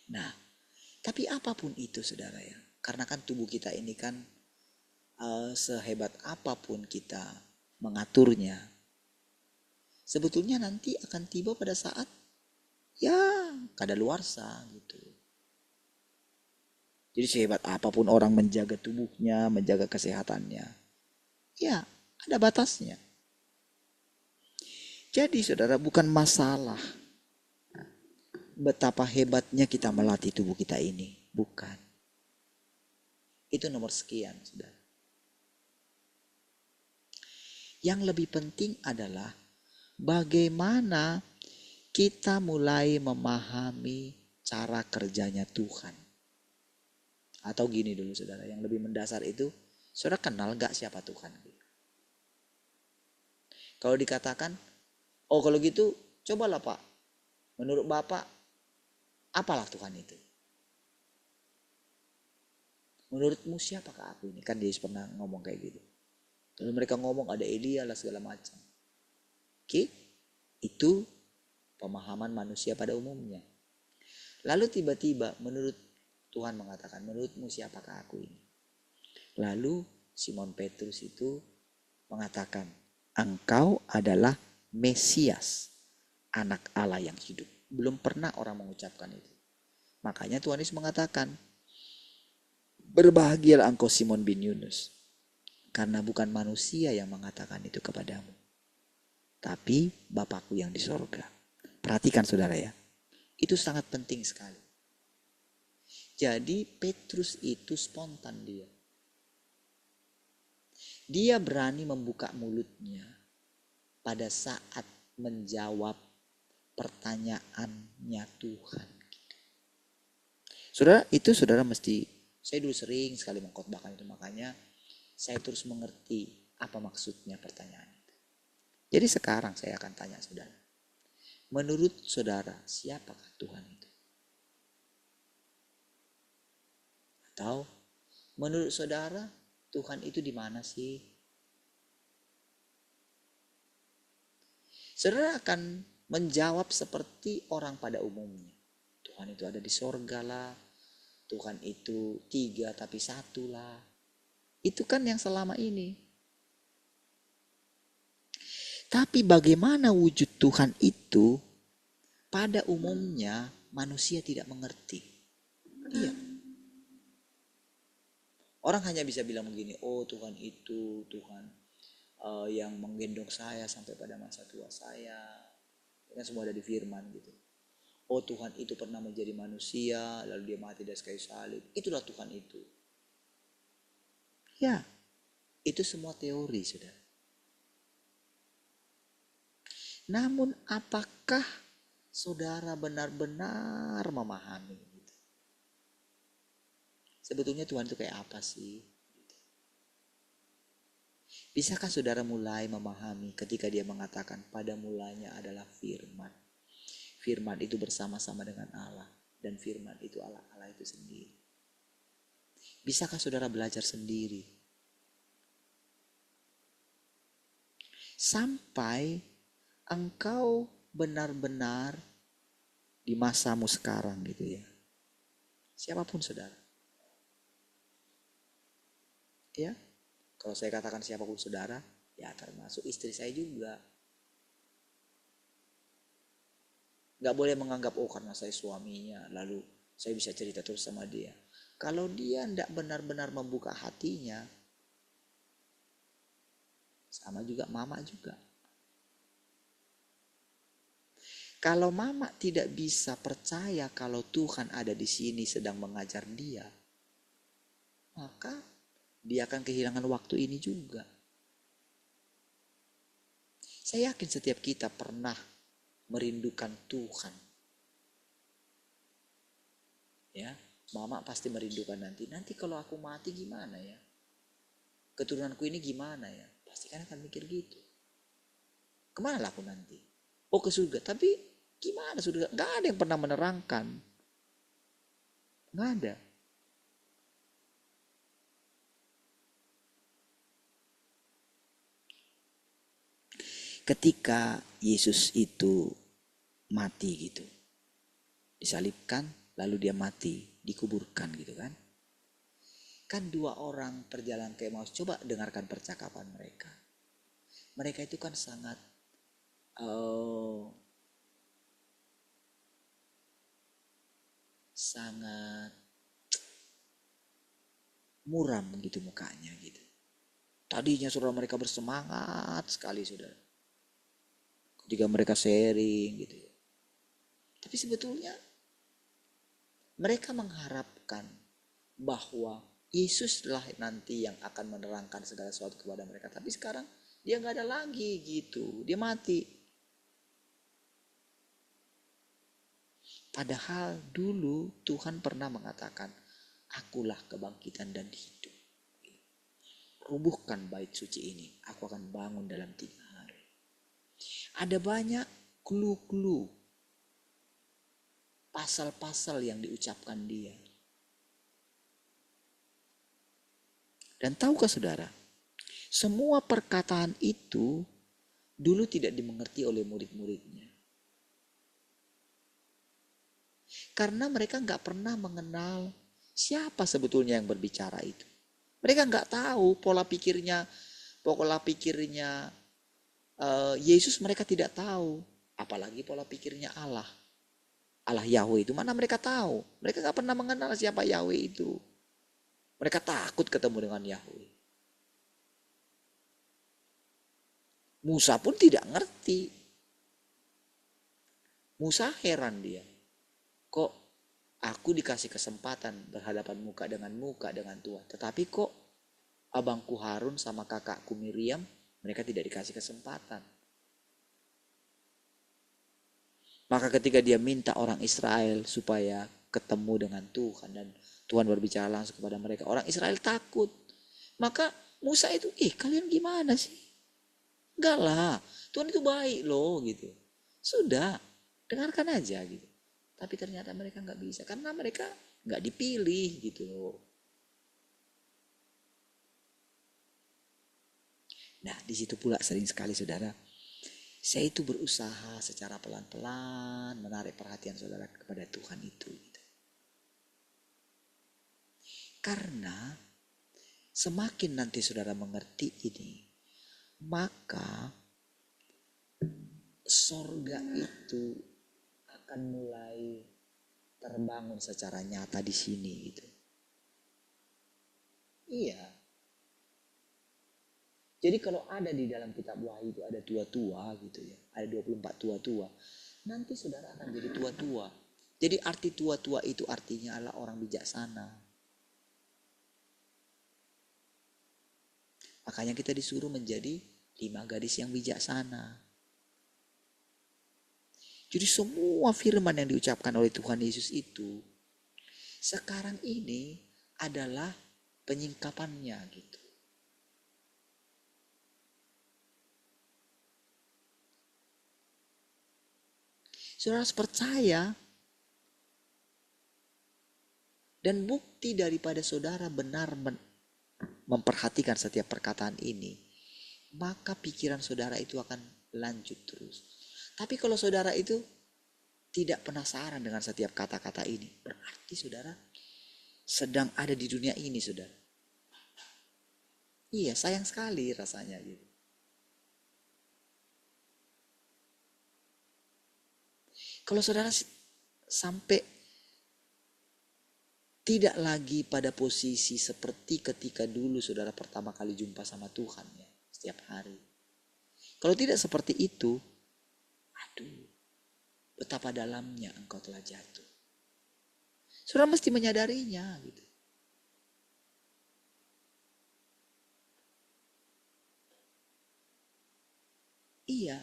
Nah, tapi apapun itu saudara ya, karena kan tubuh kita ini kan sehebat apapun kita mengaturnya, sebetulnya nanti akan tiba pada saat ya kadaluarsa gitu. Jadi sehebat apapun orang menjaga tubuhnya, menjaga kesehatannya, ya ada batasnya. Jadi saudara, bukan masalah betapa hebatnya kita melatih tubuh kita ini. Bukan. Itu nomor sekian, saudara. Yang lebih penting adalah bagaimana kita mulai memahami cara kerjanya Tuhan. Atau gini dulu saudara, yang lebih mendasar itu, saudara kenal gak siapa Tuhan? Kalau dikatakan, oh kalau gitu cobalah Pak, menurut Bapak, apalah Tuhan itu? Menurutmu siapakah aku ini? Kan Yesus pernah ngomong kayak gitu. Lalu mereka ngomong ada Elia lah segala macam. Oke, itu pemahaman manusia pada umumnya. Lalu tiba-tiba menurut Tuhan mengatakan, menurutmu siapakah aku ini? Lalu Simon Petrus itu mengatakan, engkau adalah Mesias, anak Allah yang hidup. Belum pernah orang mengucapkan itu. Makanya Tuhan Yesus mengatakan, berbahagialah engkau Simon bin Yunus, karena bukan manusia yang mengatakan itu kepadamu, tapi Bapakku yang di sorga. Perhatikan saudara ya, itu sangat penting sekali. Jadi Petrus itu spontan dia. Dia berani membuka mulutnya pada saat menjawab pertanyaannya Tuhan. Saudara, itu saudara mesti, saya dulu sering sekali mengkhotbahkan itu, makanya saya terus mengerti apa maksudnya pertanyaan itu. Jadi sekarang saya akan tanya saudara, menurut saudara siapakah Tuhan itu? Atau menurut saudara Tuhan itu di mana sih? Saudara akan menjawab seperti orang pada umumnya. Tuhan itu ada di sorga lah. Tuhan itu 3 tapi 1 lah. Itu kan yang selama ini. Tapi bagaimana wujud Tuhan itu? Pada umumnya manusia tidak mengerti. Iya. Orang hanya bisa bilang begini, oh Tuhan itu Tuhan yang menggendong saya sampai pada masa tua saya. Kan semua ada di firman gitu. Oh Tuhan itu pernah menjadi manusia, lalu dia mati dari kayu salib. Itulah Tuhan itu. Ya, itu semua teori, saudara. Namun apakah saudara benar-benar memahami? Sebetulnya Tuhan itu kayak apa sih? Bisakah saudara mulai memahami ketika dia mengatakan pada mulanya adalah firman. Firman itu bersama-sama dengan Allah. Dan firman itu Allah itu sendiri. Bisakah saudara belajar sendiri? Sampai engkau benar-benar di masamu sekarang gitu ya. Siapapun saudara. Ya, kalau saya katakan siapapun saudara, Ya termasuk istri saya juga. Gak boleh menganggap, oh karena saya suaminya, lalu saya bisa cerita terus sama dia. Kalau dia tidak benar-benar membuka hatinya, sama juga mama juga. Kalau mama tidak bisa percaya kalau Tuhan ada di sini sedang mengajar dia, maka dia akan kehilangan waktu ini juga. Saya yakin setiap kita pernah merindukan Tuhan. Ya, mama pasti merindukan nanti. Nanti kalau aku mati gimana ya? Keturunanku ini gimana ya? Pasti kan akan mikir gitu. Kemana lah aku nanti? Oh ke surga. Tapi gimana surga? Gak ada yang pernah menerangkan. Gak ada. Ketika Yesus itu mati gitu, disalibkan, lalu dia mati, dikuburkan gitu kan. Kan dua orang perjalanan ke Emmaus, coba dengarkan percakapan mereka. Mereka itu kan sangat sangat muram gitu mukanya gitu. Tadinya saudara mereka bersemangat sekali saudara, ketika mereka sharing gitu. Tapi sebetulnya mereka mengharapkan bahwa Yesuslah nanti yang akan menerangkan segala sesuatu kepada mereka. Tapi sekarang dia nggak ada lagi gitu, dia mati. Padahal dulu Tuhan pernah mengatakan, akulah kebangkitan dan hidup. Rubuhkan bait suci ini, aku akan bangun dalam 3 hari. Ada banyak clue-clue, pasal-pasal yang diucapkan dia. Dan tahukah saudara, semua perkataan itu dulu tidak dimengerti oleh murid-muridnya. Karena mereka nggak pernah mengenal siapa sebetulnya yang berbicara itu. Mereka nggak tahu pola pikirnya Yesus, mereka tidak tahu. Apalagi pola pikirnya Allah Yahweh itu, mana mereka tahu. Mereka nggak pernah mengenal siapa Yahweh itu. Mereka takut ketemu dengan Yahweh. Musa pun tidak ngerti. Musa heran dia. Kok aku dikasih kesempatan berhadapan muka dengan Tuhan. Tetapi kok abangku Harun sama kakakku Miriam, mereka tidak dikasih kesempatan. Maka ketika dia minta orang Israel supaya ketemu dengan Tuhan dan Tuhan berbicara langsung kepada mereka, orang Israel takut. Maka Musa itu, kalian gimana sih? Enggak lah, Tuhan itu baik loh gitu. Sudah, dengarkan aja gitu. Tapi ternyata mereka nggak bisa karena mereka nggak dipilih gitu loh. Nah, di situ pula sering sekali saudara, saya itu berusaha secara pelan-pelan menarik perhatian saudara kepada Tuhan itu. Gitu. Karena semakin nanti saudara mengerti ini, maka sorga itu akan mulai terbangun secara nyata di sini gitu. Iya. Jadi kalau ada di dalam kitab Wahyu itu ada tua-tua gitu ya, ada 24 tua-tua, nanti saudara akan jadi tua-tua. Jadi arti tua-tua itu artinya adalah orang bijaksana. Makanya kita disuruh menjadi 5 gadis yang bijaksana. Jadi semua firman yang diucapkan oleh Tuhan Yesus itu sekarang ini adalah penyingkapannya gitu. Saudara harus percaya, dan bukti daripada saudara benar memperhatikan setiap perkataan ini, maka pikiran saudara itu akan lanjut terus. Tapi kalau saudara itu tidak penasaran dengan setiap kata-kata ini, berarti saudara sedang ada di dunia ini saudara. Iya, sayang sekali rasanya gitu. Kalau saudara sampai tidak lagi pada posisi seperti ketika dulu saudara pertama kali jumpa sama Tuhan ya, setiap hari. Kalau tidak seperti itu, aduh, betapa dalamnya engkau telah jatuh. Saudara mesti menyadarinya gitu. Iya,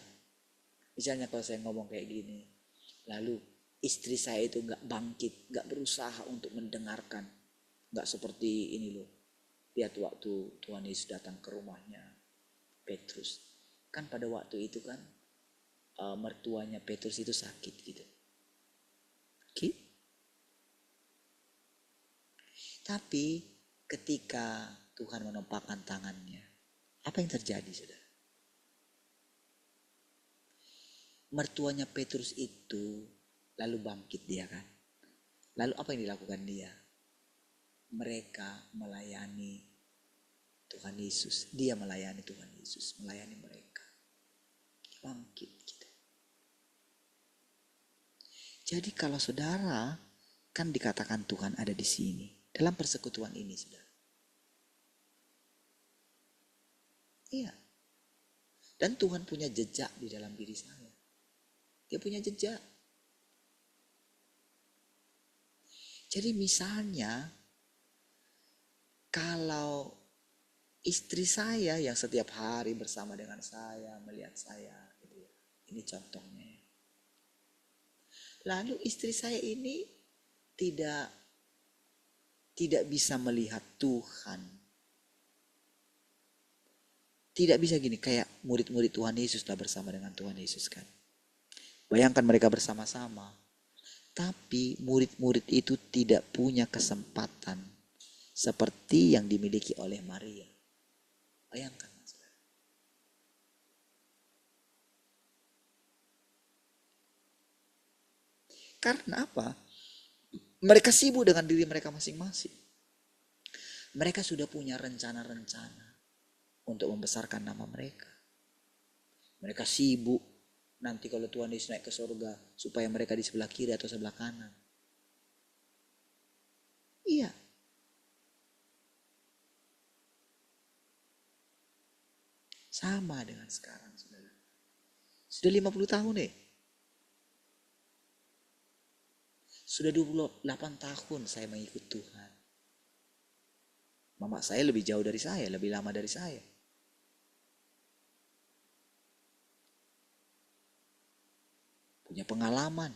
misalnya kalau saya ngomong kayak gini, lalu istri saya itu gak bangkit, gak berusaha untuk mendengarkan. Gak seperti ini loh. Lihat waktu Tuhan Yesus datang ke rumahnya Petrus. Kan pada waktu itu kan mertuanya Petrus itu sakit gitu. Oke? Tapi ketika Tuhan menempatkan tangannya, apa yang terjadi saudara? Mertuanya Petrus itu lalu bangkit dia kan. Lalu apa yang dilakukan dia? Mereka melayani Tuhan Yesus. Dia melayani Tuhan Yesus. Melayani mereka. Bangkit gitu. Jadi kalau saudara, kan dikatakan Tuhan ada di sini. Dalam persekutuan ini saudara. Iya. Dan Tuhan punya jejak di dalam diri saya. Dia punya jejak. Jadi misalnya kalau istri saya yang setiap hari bersama dengan saya, melihat saya, gitu ya. Ini contohnya. Lalu istri saya ini tidak bisa melihat Tuhan. Tidak bisa gini, kayak murid-murid Tuhan Yesus lah bersama dengan Tuhan Yesus kan. Bayangkan mereka bersama-sama. Tapi murid-murid itu tidak punya kesempatan seperti yang dimiliki oleh Maria. Bayangkan. Karena apa? Mereka sibuk dengan diri mereka masing-masing. Mereka sudah punya rencana-rencana untuk membesarkan nama mereka. Mereka sibuk nanti kalau Tuhan Yesus naik ke surga supaya mereka di sebelah kiri atau sebelah kanan. Iya. Sama dengan sekarang, saudara. Sudah 50 tahun deh. Sudah 28 tahun saya mengikut Tuhan. Mama saya lebih jauh dari saya, lebih lama dari saya. Punya pengalaman.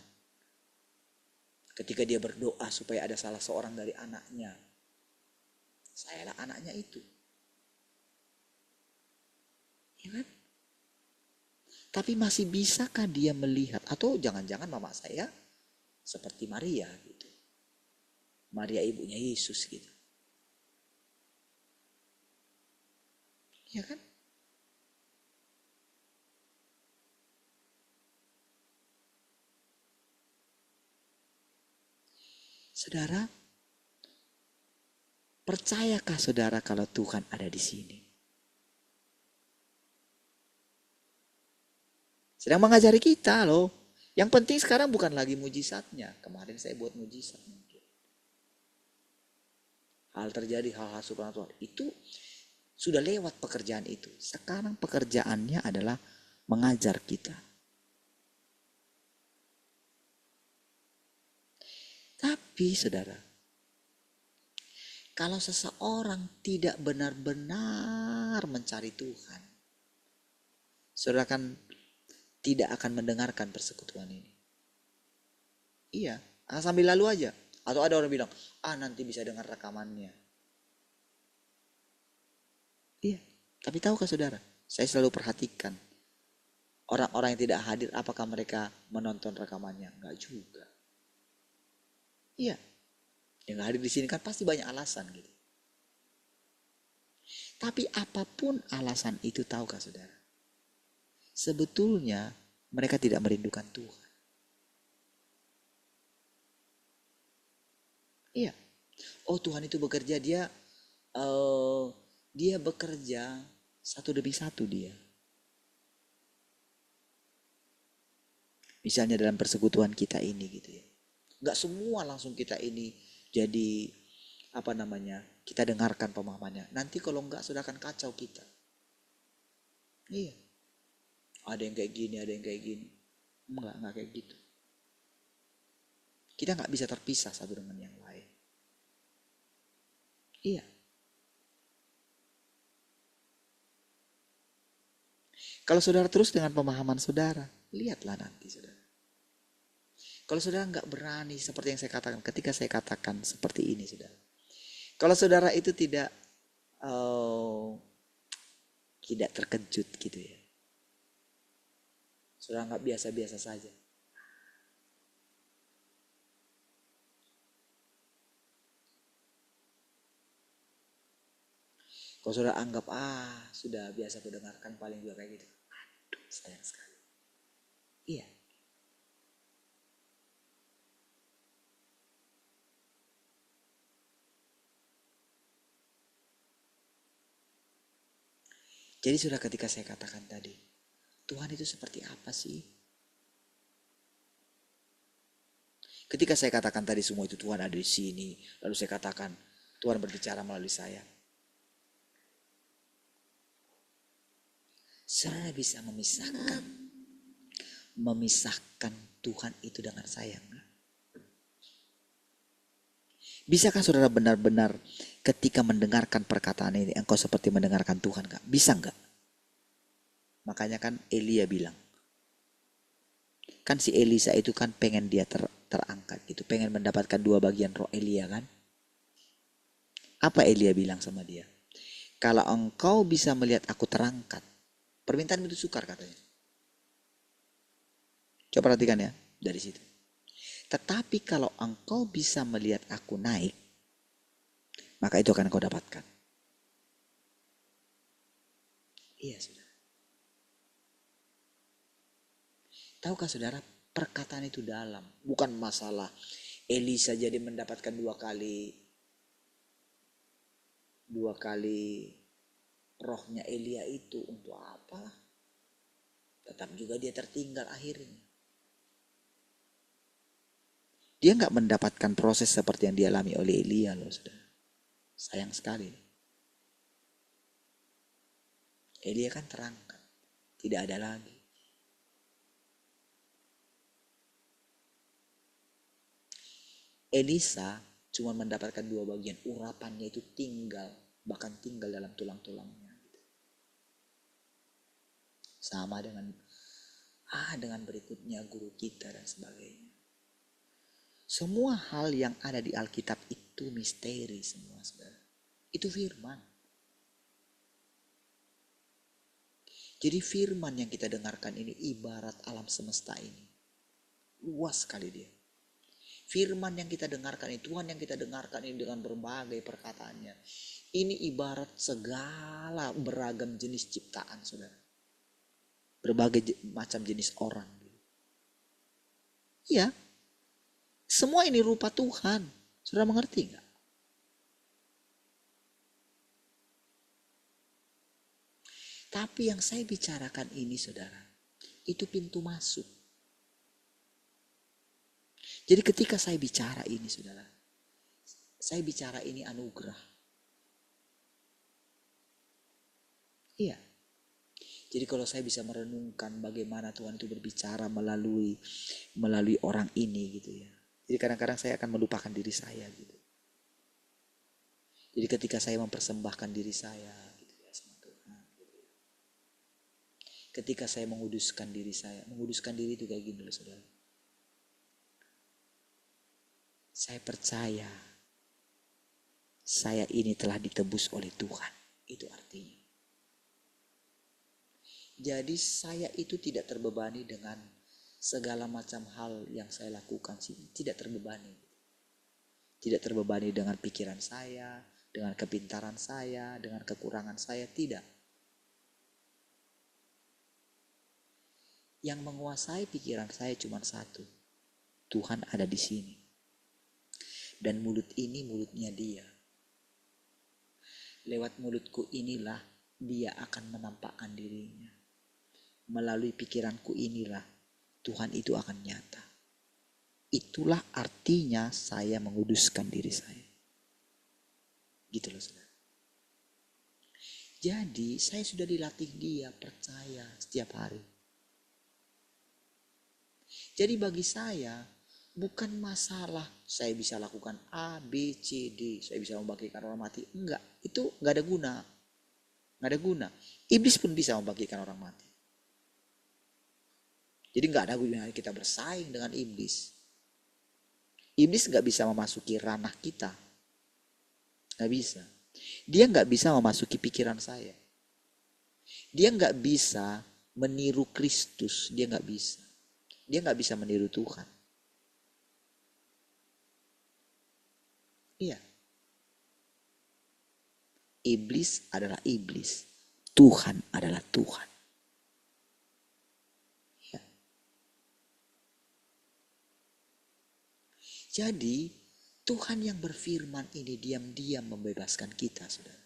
Ketika dia berdoa supaya ada salah seorang dari anaknya. Sayalah anaknya itu. Ya kan? Tapi masih bisakah dia melihat? Atau jangan-jangan mama saya seperti Maria gitu. Maria ibunya Yesus gitu. Ya kan? Saudara, percayakah saudara kalau Tuhan ada di sini? Sedang mengajari kita loh. Yang penting sekarang bukan lagi mujizatnya. Kemarin saya buat mujizat mungkin. Hal terjadi, hal-hal supernatural. Itu sudah lewat pekerjaan itu. Sekarang pekerjaannya adalah mengajar kita. Tapi saudara, kalau seseorang tidak benar-benar mencari Tuhan, saudara kan tidak akan mendengarkan persekutuan ini. Iya, sambil lalu aja. Atau ada orang bilang, nanti bisa dengar rekamannya. Iya, tapi tahukah saudara, saya selalu perhatikan orang-orang yang tidak hadir, apakah mereka menonton rekamannya? Enggak juga. Iya, yang hadir di sini kan pasti banyak alasan gitu. Tapi apapun alasan itu, tahukah saudara, sebetulnya mereka tidak merindukan Tuhan. Iya. Oh, Tuhan itu bekerja, dia bekerja satu demi satu dia. Misalnya dalam persekutuan kita ini gitu ya. Nggak semua langsung kita ini jadi kita dengarkan pemahamannya. Nanti kalau enggak sudah akan kacau kita. Iya. Ada yang kayak gini, ada yang kayak gini. Enggak kayak gitu. Kita nggak bisa terpisah satu dengan yang lain. Iya. Kalau saudara terus dengan pemahaman saudara, lihatlah nanti saudara. Kalau saudara nggak berani seperti yang saya katakan, ketika saya katakan seperti ini saudara. Kalau saudara itu tidak terkejut gitu ya. Saudara nggak biasa-biasa saja. Kalau saudara anggap sudah biasa aku dengarkan paling juga kayak gitu. Aduh, sayang sekali. Iya. Jadi sudah ketika saya katakan tadi, Tuhan itu seperti apa sih? Ketika saya katakan tadi semua itu Tuhan ada di sini, lalu saya katakan Tuhan berbicara melalui saya. Saya bisa memisahkan Tuhan itu dengan saya. Bisakah saudara benar-benar ketika mendengarkan perkataan ini engkau seperti mendengarkan Tuhan gak? Bisa gak? Makanya kan Elia bilang. Kan si Elisa itu kan pengen dia terangkat gitu. Pengen mendapatkan 2 bagian roh Elia kan. Apa Elia bilang sama dia? Kalau engkau bisa melihat aku terangkat. Permintaan itu sukar katanya. Coba perhatikan ya dari situ. Tetapi kalau engkau bisa melihat aku naik, maka itu akan engkau dapatkan. Iya saudara. Tahukah saudara, perkataan itu dalam. Bukan masalah Elisa jadi mendapatkan 2 kali rohnya Elia itu untuk apa? Tetap juga dia tertinggal akhirnya. Dia nggak mendapatkan proses seperti yang dialami oleh Elia loh saudara. Sayang sekali. Elia kan terangkat. Tidak ada lagi. Elisa cuma mendapatkan 2 bagian. Urapannya itu tinggal. Bahkan tinggal dalam tulang-tulangnya. Sama dengan berikutnya guru kita dan sebagainya. Semua hal yang ada di Alkitab itu misteri semua saudara. Itu firman. Jadi firman yang kita dengarkan ini ibarat alam semesta ini. Luas sekali dia. Firman yang kita dengarkan ini, Tuhan yang kita dengarkan ini dengan berbagai perkataannya. Ini ibarat segala beragam jenis ciptaan saudara. Berbagai macam jenis orang. Iya. Semua ini rupa Tuhan. Saudara mengerti nggak? Tapi yang saya bicarakan ini saudara, itu pintu masuk. Jadi ketika saya bicara ini saudara, saya bicara ini anugerah. Iya. Jadi kalau saya bisa merenungkan bagaimana Tuhan itu berbicara melalui orang ini gitu ya. Jadi kadang-kadang saya akan melupakan diri saya gitu. Jadi ketika saya mempersembahkan diri saya gitu ya sama Tuhan gitu ya. Ketika saya menguduskan diri itu kayak gini loh saudara. Saya percaya saya ini telah ditebus oleh Tuhan. Itu artinya. Jadi saya itu tidak terbebani dengan segala macam hal yang saya lakukan sih. Tidak terbebani. Tidak terbebani dengan pikiran saya, dengan kepintaran saya, dengan kekurangan saya. Tidak. Yang menguasai pikiran saya cuma satu. Tuhan ada di sini. Dan mulut ini mulutnya dia. Lewat mulutku inilah dia akan menampakkan dirinya. Melalui pikiranku inilah Tuhan itu akan nyata. Itulah artinya saya menguduskan diri saya. Gitu loh saudara. Jadi saya sudah dilatih dia percaya setiap hari. Jadi bagi saya bukan masalah saya bisa lakukan A, B, C, D. Saya bisa membagikan orang mati. Enggak, itu enggak ada guna. Enggak ada guna. Iblis pun bisa membagikan orang mati. Jadi enggak ada gunanya kita bersaing dengan iblis. Iblis enggak bisa memasuki ranah kita. Enggak bisa. Dia enggak bisa memasuki pikiran saya. Dia enggak bisa meniru Kristus. Dia enggak bisa. Dia enggak bisa meniru Tuhan. Iya. Iblis adalah iblis. Tuhan adalah Tuhan. Ya. Jadi Tuhan yang berfirman ini diam-diam membebaskan kita, saudara.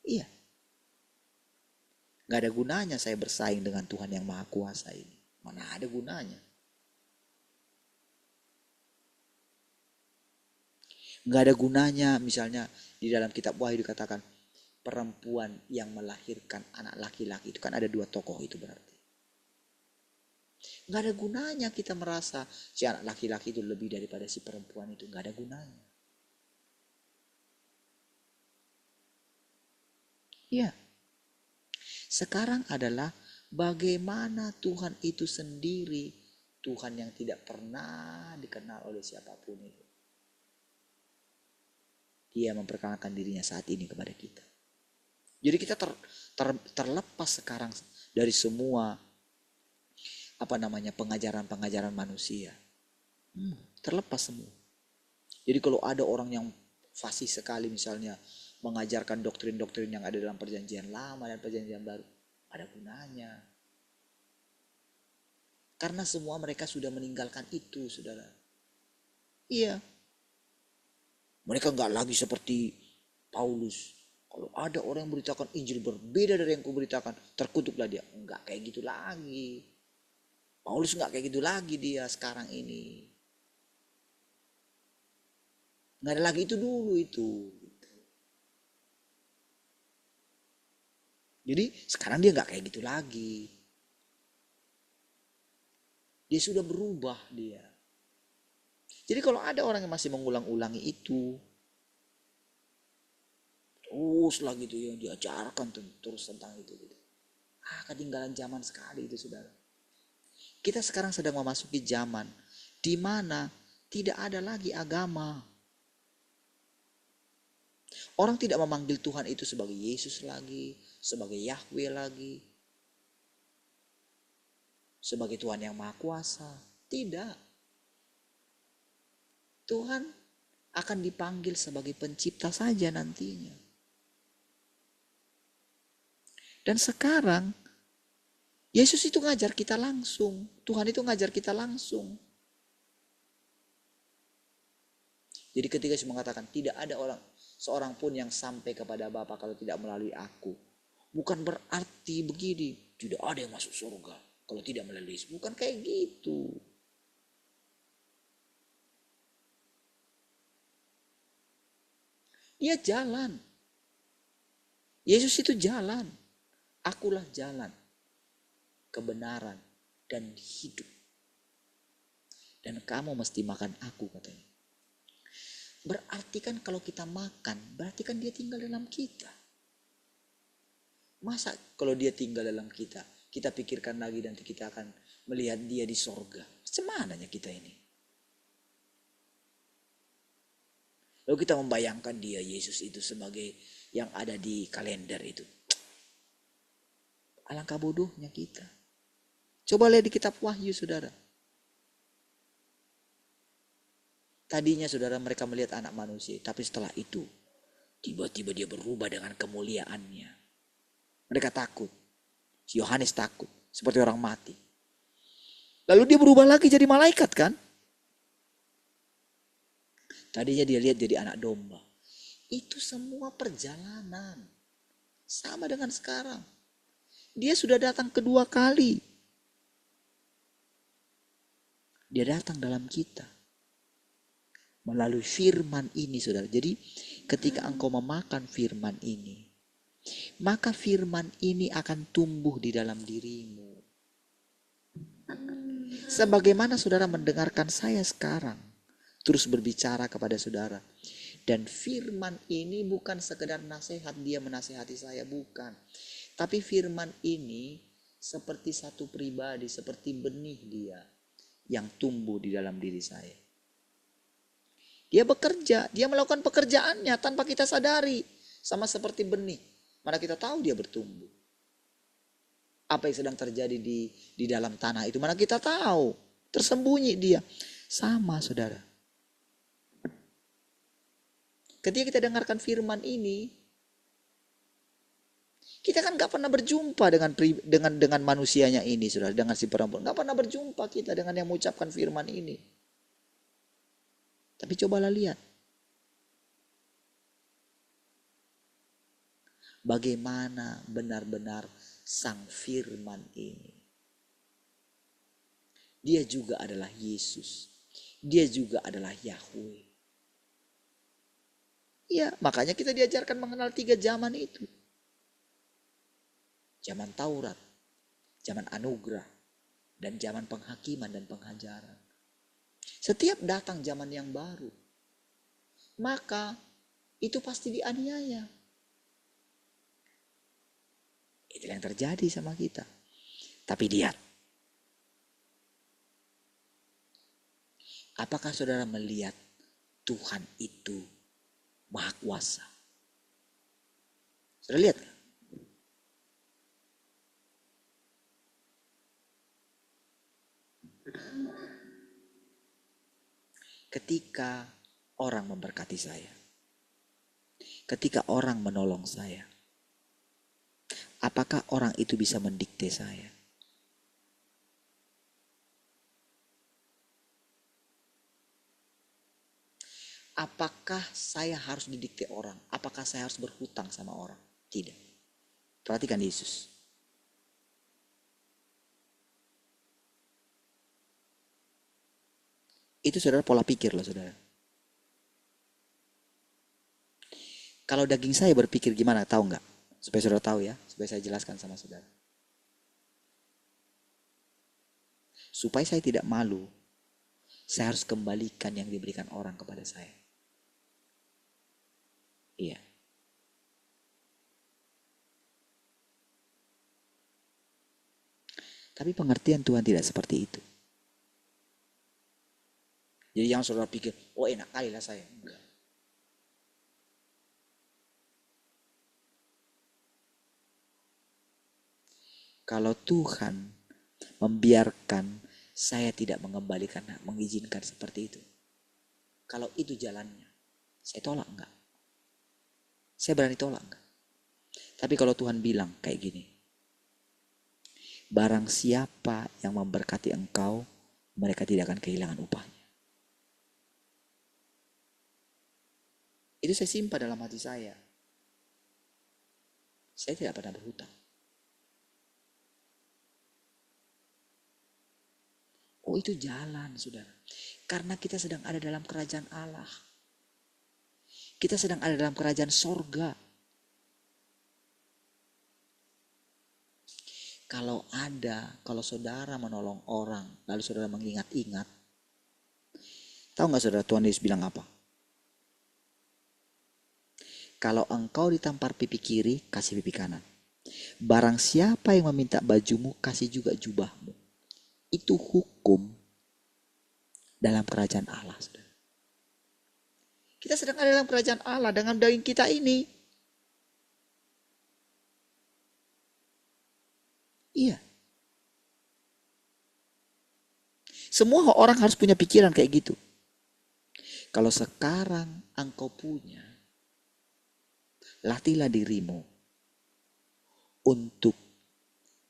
Iya. Gak ada gunanya saya bersaing dengan Tuhan yang Maha Kuasa ini. Mana ada gunanya. Gak ada gunanya misalnya di dalam kitab Wahyu dikatakan perempuan yang melahirkan anak laki-laki. Itu kan ada 2 tokoh itu berarti. Gak ada gunanya kita merasa si anak laki-laki itu lebih daripada si perempuan itu. Gak ada gunanya. Ya. Sekarang adalah bagaimana Tuhan itu sendiri. Tuhan yang tidak pernah dikenal oleh siapapun itu. Dia memperkenalkan dirinya saat ini kepada kita. Jadi kita terlepas sekarang dari semua pengajaran-pengajaran manusia. Terlepas semua. Jadi kalau ada orang yang fasih sekali misalnya mengajarkan doktrin-doktrin yang ada dalam perjanjian lama dan perjanjian baru, ada gunanya. Karena semua mereka sudah meninggalkan itu, saudara. Iya. Mereka nggak lagi seperti Paulus. Kalau ada orang yang beritakan Injil berbeda dari yang kuberitakan, terkutuklah dia. Enggak kayak gitu lagi. Paulus nggak kayak gitu lagi dia sekarang ini. Nggak ada lagi itu dulu itu. Jadi sekarang dia nggak kayak gitu lagi. Dia sudah berubah dia. Jadi kalau ada orang yang masih mengulang-ulangi itu, terus lah gitu ya diajarkan terus tentang itu gitu. Ketinggalan zaman sekali itu, saudara. Kita sekarang sedang memasuki zaman di mana tidak ada lagi agama. Orang tidak memanggil Tuhan itu sebagai Yesus lagi, sebagai Yahweh lagi, sebagai Tuhan yang Maha Kuasa. Tidak. Tuhan akan dipanggil sebagai pencipta saja nantinya. Dan sekarang Yesus itu ngajar kita langsung. Tuhan itu ngajar kita langsung. Jadi ketika Yesus mengatakan tidak ada seorang pun yang sampai kepada Bapa kalau tidak melalui aku. Bukan berarti begini, tidak ada yang masuk surga kalau tidak melalui Yesus. Bukan kayak gitu. Dia jalan. Yesus itu jalan. Akulah jalan, kebenaran, dan hidup. Dan kamu mesti makan aku, katanya. Berarti kan kalau kita makan, berarti kan dia tinggal dalam kita. Masa kalau dia tinggal dalam kita, kita pikirkan lagi nanti kita akan melihat dia di sorga. Macam mananya kita ini? Lalu kita membayangkan dia, Yesus itu sebagai yang ada di kalender itu. Alangkah bodohnya kita. Coba lihat di kitab Wahyu, saudara. Tadinya saudara mereka melihat anak manusia. Tapi setelah itu, tiba-tiba dia berubah dengan kemuliaannya. Mereka takut. Si Yohanes takut. Seperti orang mati. Lalu dia berubah lagi jadi malaikat kan? Tadinya dia lihat jadi anak domba. Itu semua perjalanan. Sama dengan sekarang. Dia sudah datang kedua kali. Dia datang dalam kita melalui firman ini, saudara. Jadi ketika engkau memakan firman ini, maka firman ini akan tumbuh di dalam dirimu. Sebagaimana saudara mendengarkan saya sekarang, terus berbicara kepada saudara. Dan firman ini bukan sekedar nasihat, dia menasihati saya, bukan. Tapi firman ini seperti satu pribadi, seperti benih dia yang tumbuh di dalam diri saya. Dia bekerja, dia melakukan pekerjaannya tanpa kita sadari. Sama seperti benih, mana kita tahu dia bertumbuh. Apa yang sedang terjadi di dalam tanah itu, mana kita tahu. Tersembunyi dia. Sama saudara. Ketika kita dengarkan firman ini, kita kan gak pernah berjumpa dengan manusianya ini, saudara, dengan si perempuan. Gak pernah berjumpa kita dengan yang mengucapkan firman ini. Tapi cobalah lihat. Bagaimana benar-benar sang firman ini. Dia juga adalah Yesus. Dia juga adalah Yahweh. Ya, makanya kita diajarkan mengenal 3 zaman itu. Zaman Taurat, zaman anugerah, dan zaman penghakiman dan penghajaran. Setiap datang zaman yang baru, maka itu pasti dianiaya. Itu yang terjadi sama kita. Tapi lihat, apakah saudara melihat Tuhan itu Maha Kuasa? Saudara lihat? Ketika orang memberkati saya, ketika orang menolong saya, apakah orang itu bisa mendikte saya? Apakah saya harus didikte orang? Apakah saya harus berhutang sama orang? Tidak. Perhatikan Yesus. Itu saudara pola pikir loh saudara. Kalau daging saya berpikir gimana, tahu nggak? Supaya saudara tahu ya, supaya saya jelaskan sama saudara. Supaya saya tidak malu, saya harus kembalikan yang diberikan orang kepada saya. Iya. Tapi pengertian Tuhan tidak seperti itu. Jadi yang saudara pikir, oh enak kali lah saya. Enggak. Kalau Tuhan membiarkan saya tidak mengembalikan, mengizinkan seperti itu. Kalau itu jalannya, saya tolak enggak? Saya berani tolak enggak? Tapi kalau Tuhan bilang kayak gini, barang siapa yang memberkati engkau, mereka tidak akan kehilangan upahnya. Itu saya simpan dalam hati saya. Saya tidak pernah berhutang. Oh itu jalan saudara. Karena kita sedang ada dalam kerajaan Allah. Kita sedang ada dalam kerajaan sorga. Kalau saudara menolong orang, lalu saudara mengingat-ingat. Tahu gak saudara Tuhan Yesus bilang apa? Kalau engkau ditampar pipi kiri, kasih pipi kanan. Barang siapa yang meminta bajumu, kasih juga jubahmu. Itu hukum dalam kerajaan Allah. Saudara. Kita sedang ada dalam kerajaan Allah dengan daging kita ini. Iya. Semua orang harus punya pikiran kayak gitu. Kalau sekarang engkau punya, latihlah dirimu untuk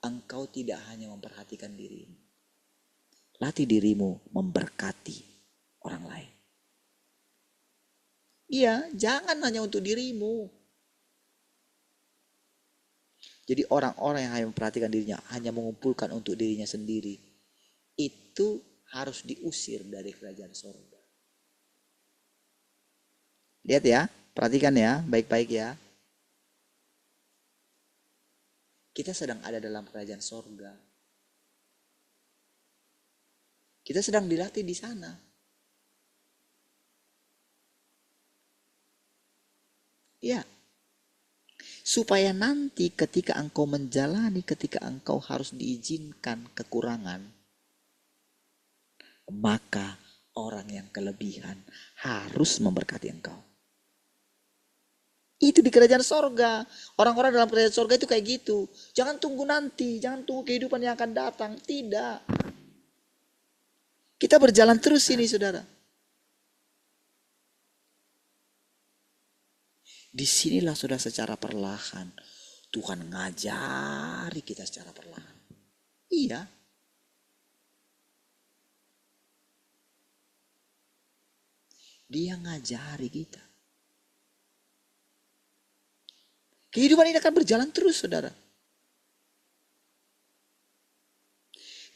engkau tidak hanya memperhatikan dirimu. Latih dirimu memberkati orang lain. Iya, jangan hanya untuk dirimu. Jadi orang-orang yang hanya memperhatikan dirinya, hanya mengumpulkan untuk dirinya sendiri, itu harus diusir dari kerajaan sorga. Lihat ya, perhatikan ya, baik-baik ya. Kita sedang ada dalam kerajaan sorga. Kita sedang dilatih di sana. Ya, supaya nanti ketika engkau menjalani, ketika engkau harus diizinkan kekurangan, maka orang yang kelebihan harus memberkati engkau. Itu di kerajaan sorga. Orang-orang dalam kerajaan sorga itu kayak gitu. Jangan tunggu nanti, jangan tunggu kehidupan yang akan datang. Tidak. Kita berjalan terus ini, saudara. Disinilah sudah secara perlahan Tuhan ngajari kita secara perlahan. Iya. Dia ngajari kita. Kehidupan ini akan berjalan terus, saudara.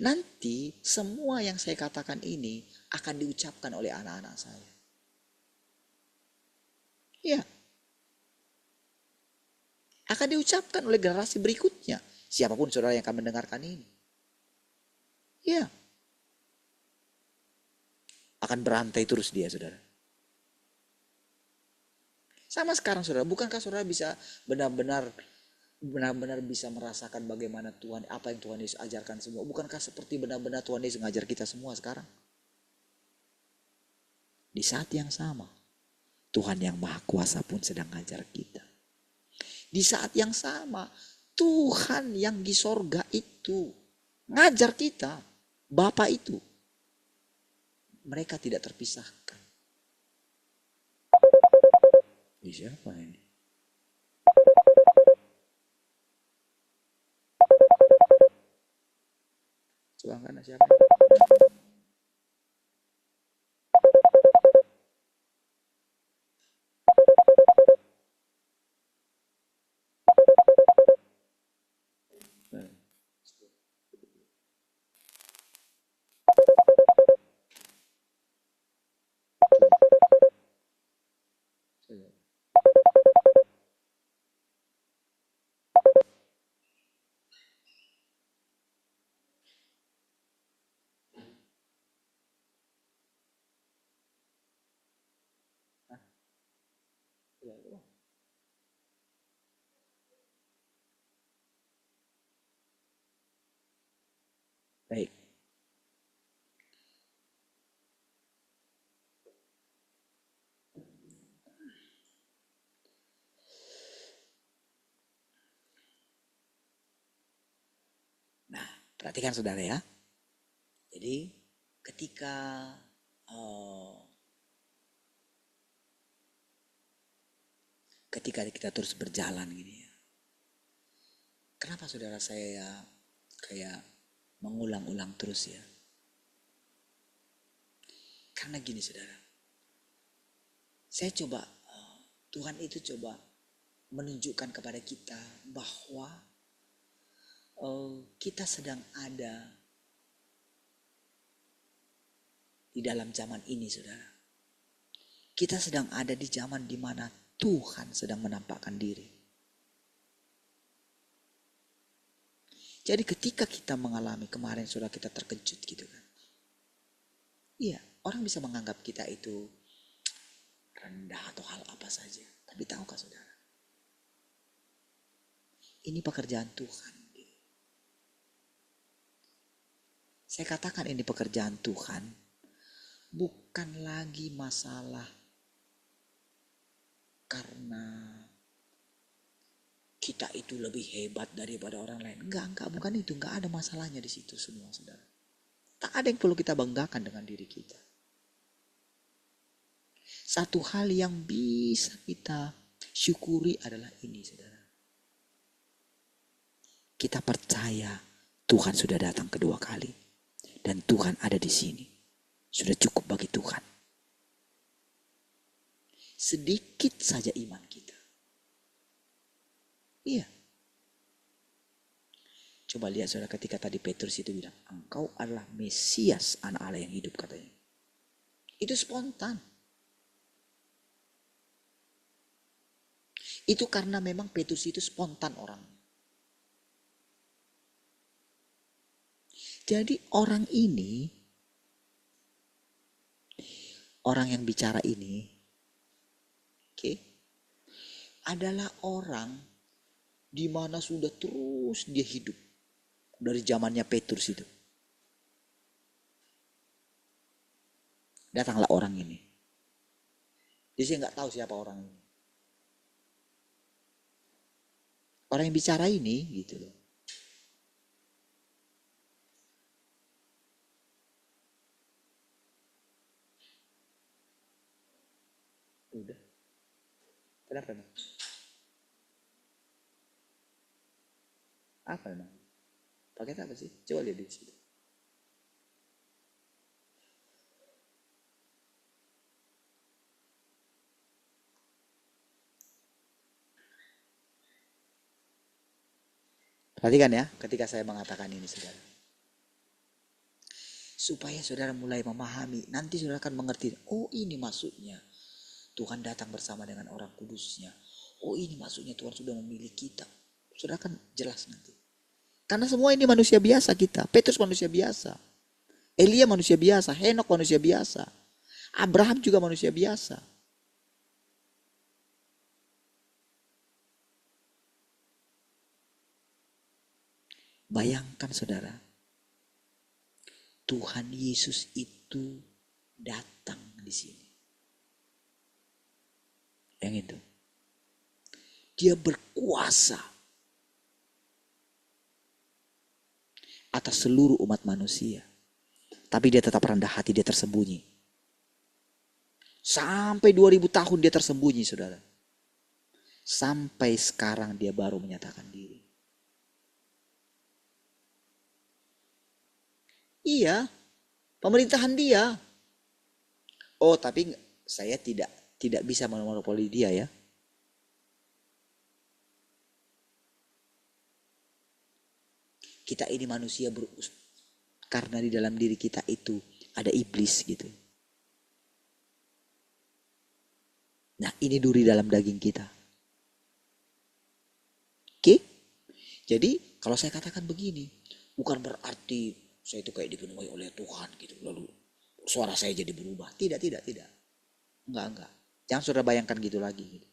Nanti semua yang saya katakan ini akan diucapkan oleh anak-anak saya. Iya. Akan diucapkan oleh generasi berikutnya. Siapapun saudara yang akan mendengarkan ini. Ya. Akan berantai terus dia, saudara. Sama sekarang, saudara. Bukankah saudara bisa benar-benar bisa merasakan bagaimana Tuhan, apa yang Tuhan Yesus ajarkan semua. Bukankah seperti benar-benar Tuhan Yesus mengajar kita semua sekarang? Di saat yang sama, Tuhan yang Maha Kuasa pun sedang mengajar kita. Di saat yang sama, Tuhan yang di sorga itu ngajar kita, Bapa itu. Mereka tidak terpisahkan. Ini siapa ini? Coba kan siapa ini? Baik. Nah, perhatikan saudara ya. Jadi ketika kita terus berjalan gini ya. Kenapa saudara saya kayak mengulang-ulang terus ya? Karena gini saudara. Saya coba, Tuhan itu coba menunjukkan kepada kita bahwa kita sedang ada di dalam zaman ini saudara. Kita sedang ada di zaman di mana Tuhan sedang menampakkan diri. Jadi ketika kita mengalami kemarin saudara kita terkejut gitu kan. Iya, orang bisa menganggap kita itu rendah atau hal apa saja. Tapi tahukah saudara? Ini pekerjaan Tuhan. Saya katakan ini pekerjaan Tuhan. Bukan lagi masalah karena kita itu lebih hebat daripada orang lain. Enggak, bukan itu. Enggak ada masalahnya di situ semua, saudara. Tak ada yang perlu kita banggakan dengan diri kita. Satu hal yang bisa kita syukuri adalah ini, saudara. Kita percaya Tuhan sudah datang kedua kali. Dan Tuhan ada di sini. Sudah cukup bagi Tuhan. Sedikit saja iman kita. Iya. Coba lihat saudara, ketika tadi Petrus itu bilang, engkau adalah Mesias, anak Allah yang hidup, katanya. Itu spontan. Itu karena memang Petrus itu spontan orang. Jadi orang ini, orang yang bicara ini, adalah orang di mana sudah terus dia hidup dari zamannya Petrus itu. Datanglah orang ini. Jadi saya nggak tahu siapa orang ini. Orang yang bicara ini gitu loh. Udah. Kenapa emang? Apa emang? Paket apa sih? Coba lihat di situ. Perhatikan ya, ketika saya mengatakan ini, saudara. Supaya saudara mulai memahami, nanti saudara akan mengerti, oh ini maksudnya Tuhan datang bersama dengan orang kudusnya. Oh ini maksudnya Tuhan sudah memilih kita. Saudara akan jelas nanti. Karena semua ini manusia biasa kita. Petrus manusia biasa. Elia manusia biasa. Henok manusia biasa. Abraham juga manusia biasa. Bayangkan saudara, Tuhan Yesus itu datang di sini. Yang itu. Dia berkuasa atas seluruh umat manusia. Tapi dia tetap rendah hati, dia tersembunyi. Sampai 2000 tahun dia tersembunyi, saudara. Sampai sekarang dia baru menyatakan diri. Iya, pemerintahan dia. Oh, tapi saya tidak bisa memonopoli dia ya. Kita ini manusia karena di dalam diri kita itu ada iblis gitu. Nah, ini duri dalam daging kita. Oke? Jadi, kalau saya katakan begini, bukan berarti saya itu kayak dipenuhi oleh Tuhan gitu. Lalu suara saya jadi berubah. Tidak. Enggak. Jangan saudara bayangkan gitu lagi. Gitu.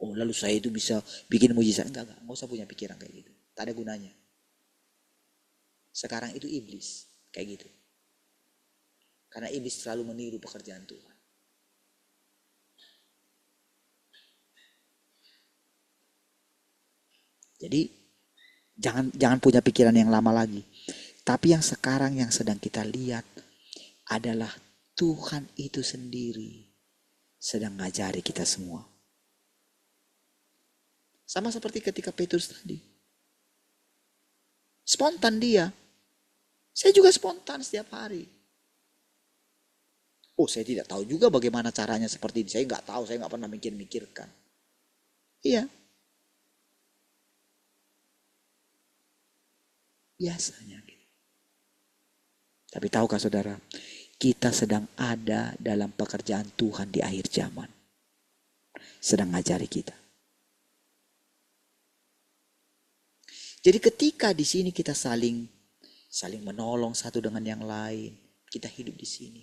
Oh lalu saya itu bisa bikin mujizat. Enggak. Enggak usah punya pikiran kayak gitu. Tak ada gunanya. Sekarang itu iblis. Kayak gitu. Karena iblis selalu meniru pekerjaan Tuhan. Jadi jangan punya pikiran yang lama lagi. Tapi yang sekarang yang sedang kita lihat adalah Tuhan itu sendiri sedang ngajari kita semua. Sama seperti ketika Petrus tadi. Spontan dia. Saya juga spontan setiap hari. Oh saya tidak tahu juga bagaimana caranya seperti ini. Saya nggak tahu, saya nggak pernah mikirkan. Iya. Biasanya. Tapi tahukah saudara, kita sedang ada dalam pekerjaan Tuhan di akhir zaman. Sedang ngajari kita. Jadi ketika di sini kita saling menolong satu dengan yang lain, kita hidup di sini.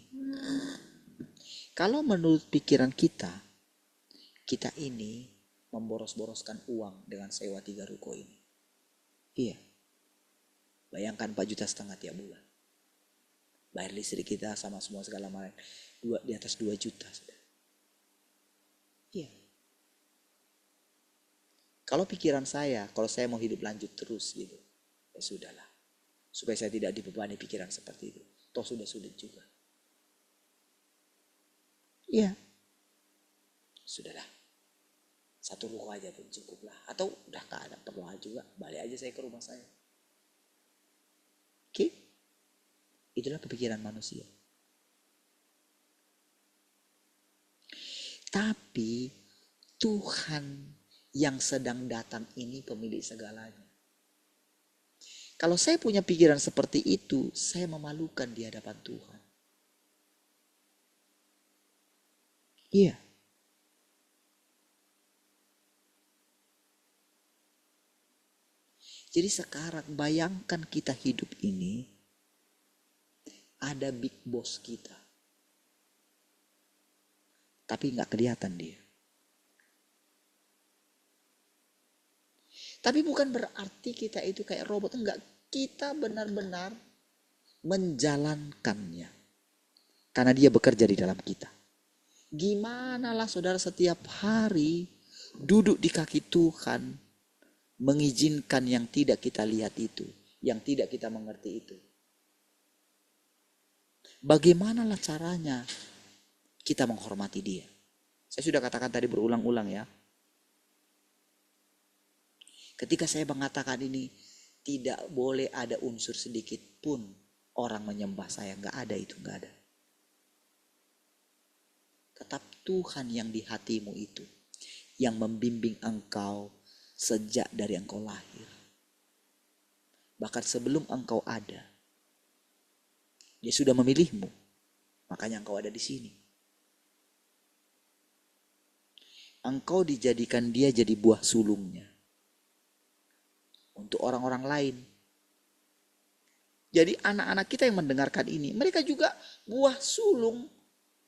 Kalau menurut pikiran kita ini memboros-boroskan uang dengan sewa 3 ruko ini. Iya. Bayangkan 4,5 juta tiap bulan. Bayar listrik kita sama semua segala macam di atas 2 juta. Iya. Kalau pikiran saya, kalau saya mau hidup lanjut terus gitu, ya sudahlah. Supaya saya tidak dibebani pikiran seperti itu. Toh sudah juga. Iya. Sudahlah. 1 ruko aja pun cukup lah. Atau udah gak ada perlu juga, balik aja saya ke rumah saya. Oke? Itulah kepikiran manusia. Tapi Tuhan yang sedang datang ini pemilik segalanya. Kalau saya punya pikiran seperti itu, saya memalukan di hadapan Tuhan. Iya. Jadi sekarang bayangkan kita hidup ini, ada big boss kita. Tapi nggak kelihatan dia. Tapi bukan berarti kita itu kayak robot. Enggak. Kita benar-benar menjalankannya. Karena dia bekerja di dalam kita. Gimana lah saudara setiap hari duduk di kaki Tuhan, mengizinkan yang tidak kita lihat itu, yang tidak kita mengerti itu. Bagaimanalah caranya kita menghormati dia? Saya sudah katakan tadi berulang-ulang ya. Ketika saya mengatakan ini, tidak boleh ada unsur sedikit pun orang menyembah saya. Nggak ada itu, nggak ada. Tetap Tuhan yang di hatimu itu, yang membimbing engkau sejak dari engkau lahir. Bahkan sebelum engkau ada, dia sudah memilihmu. Makanya engkau ada di sini. Engkau dijadikan dia jadi buah sulungnya. Untuk orang-orang lain. Jadi anak-anak kita yang mendengarkan ini, mereka juga buah sulung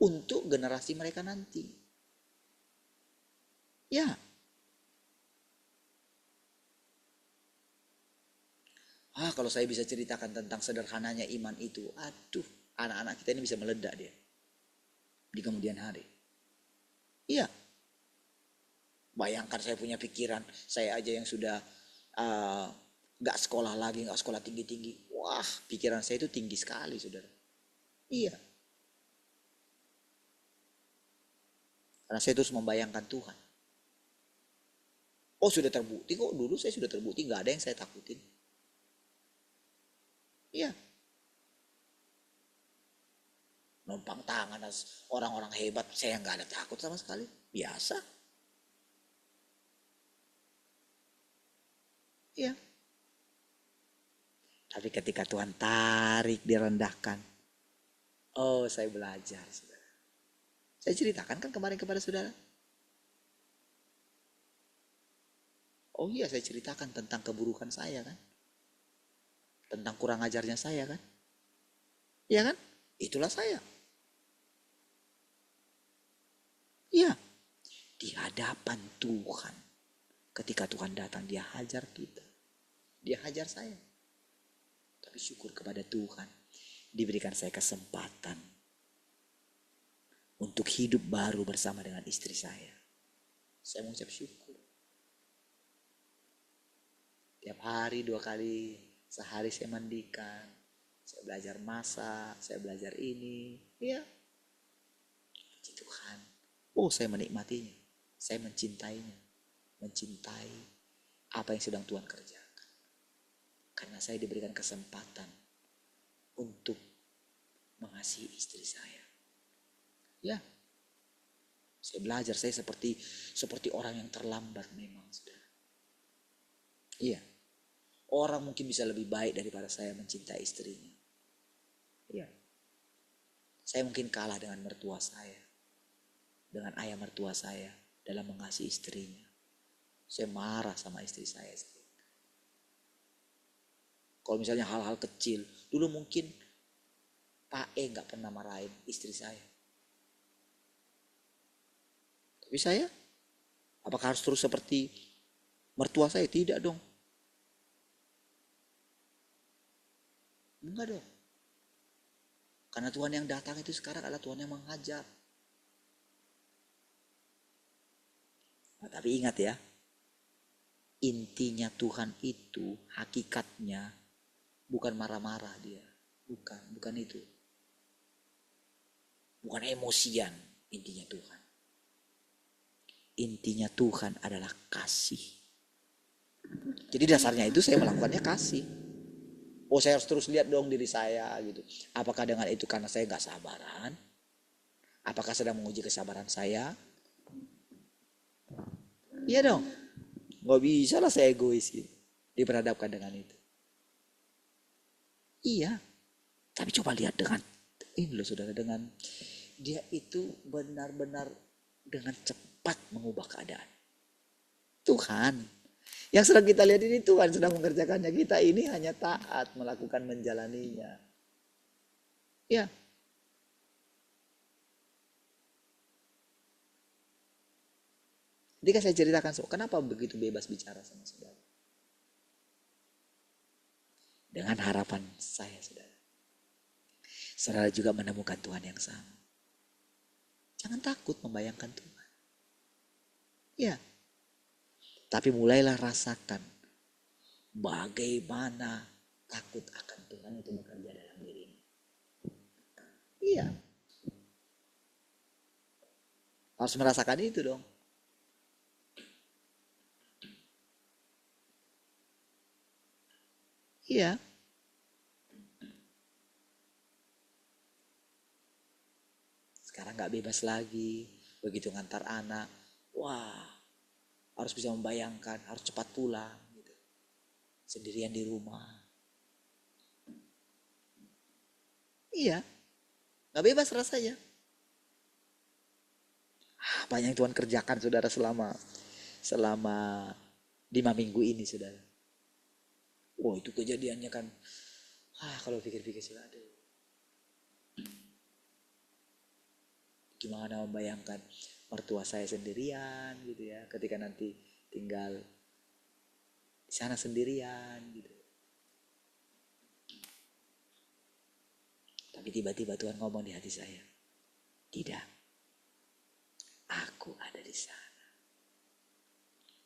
untuk generasi mereka nanti. Ya. Kalau saya bisa ceritakan tentang sederhananya iman itu, aduh, anak-anak kita ini bisa meledak dia di kemudian hari. Iya. Bayangkan saya punya pikiran, saya aja yang sudah gak sekolah lagi, gak sekolah tinggi-tinggi. Wah, pikiran saya itu tinggi sekali, saudara. Iya. Karena saya terus membayangkan Tuhan. Oh, sudah terbukti kok, dulu saya sudah terbukti, gak ada yang saya takutin. Iya. Numpang tangan orang-orang hebat, saya gak ada takut sama sekali. Biasa. Iya. Tapi ketika Tuhan tarik, direndahkan. Oh, saya belajar, saudara. Saya ceritakan kan kemarin kepada saudara. Oh iya, saya ceritakan tentang keburukan saya kan. Tentang kurang ajarnya saya kan. Iya kan? Itulah saya. Iya. Di hadapan Tuhan. Ketika Tuhan datang, dia hajar kita. Dia hajar saya. Tapi syukur kepada Tuhan. Diberikan saya kesempatan. Untuk hidup baru bersama dengan istri saya. Saya mengucap syukur. Tiap hari 2 kali. Sehari saya mandikan. Saya belajar masak. Saya belajar ini. Iya. Puji Tuhan. Oh, saya menikmatinya. Saya mencintainya. Mencintai apa yang sedang Tuhan kerjakan. Karena saya diberikan kesempatan untuk mengasihi istri saya. Ya, saya belajar, saya seperti orang yang terlambat memang, saudara. Iya, orang mungkin bisa lebih baik daripada saya mencintai istrinya. Iya, saya mungkin kalah dengan mertua saya, dengan ayah mertua saya dalam mengasihi istrinya. Saya marah sama istri saya. Kalau misalnya hal-hal kecil, dulu mungkin Pak E gak pernah marahin istri saya. Tapi saya, apakah harus terus seperti mertua saya? Tidak dong. Enggak dong. Karena Tuhan yang datang itu sekarang adalah Tuhan yang menghajar. Nah, tapi ingat ya, intinya Tuhan itu, hakikatnya bukan marah-marah dia. Bukan itu. Bukan emosian intinya Tuhan. Intinya Tuhan adalah kasih. Jadi dasarnya itu saya melakukannya kasih. Oh, saya harus terus lihat dong diri saya gitu. Apakah dengan itu karena saya gak sabaran? Apakah sedang menguji kesabaran saya? Iya dong. Gak bisa lah saya egois gitu. Diperhadapkan dengan itu. Iya, tapi coba lihat dengan ini loh saudara, dengan dia itu benar-benar dengan cepat mengubah keadaan. Tuhan yang sedang kita lihat ini, Tuhan sedang mengerjakannya. Kita ini hanya taat melakukan, menjalaninya. Ya. Ketika saya ceritakan, kenapa begitu bebas bicara sama saudara? Dengan harapan saya, saudara. Saudara juga menemukan Tuhan yang sama. Jangan takut membayangkan Tuhan. Ya. Tapi mulailah rasakan bagaimana takut akan Tuhan itu bekerja dalam dirimu. Iya. Harus merasakan itu dong. Iya. Sekarang gak bebas lagi. Begitu ngantar anak. Wah. Harus bisa membayangkan. Harus cepat pulang. Gitu. Sendirian di rumah. Iya. Gak bebas rasanya. Apa yang Tuhan kerjakan saudara selama 5 minggu ini saudara. Wah itu kejadiannya kan. Kalau pikir-pikir saudara. Gimana membayangkan mertua saya sendirian gitu ya. Ketika nanti tinggal di sana sendirian gitu. Tapi tiba-tiba Tuhan ngomong di hati saya. Tidak. Aku ada di sana.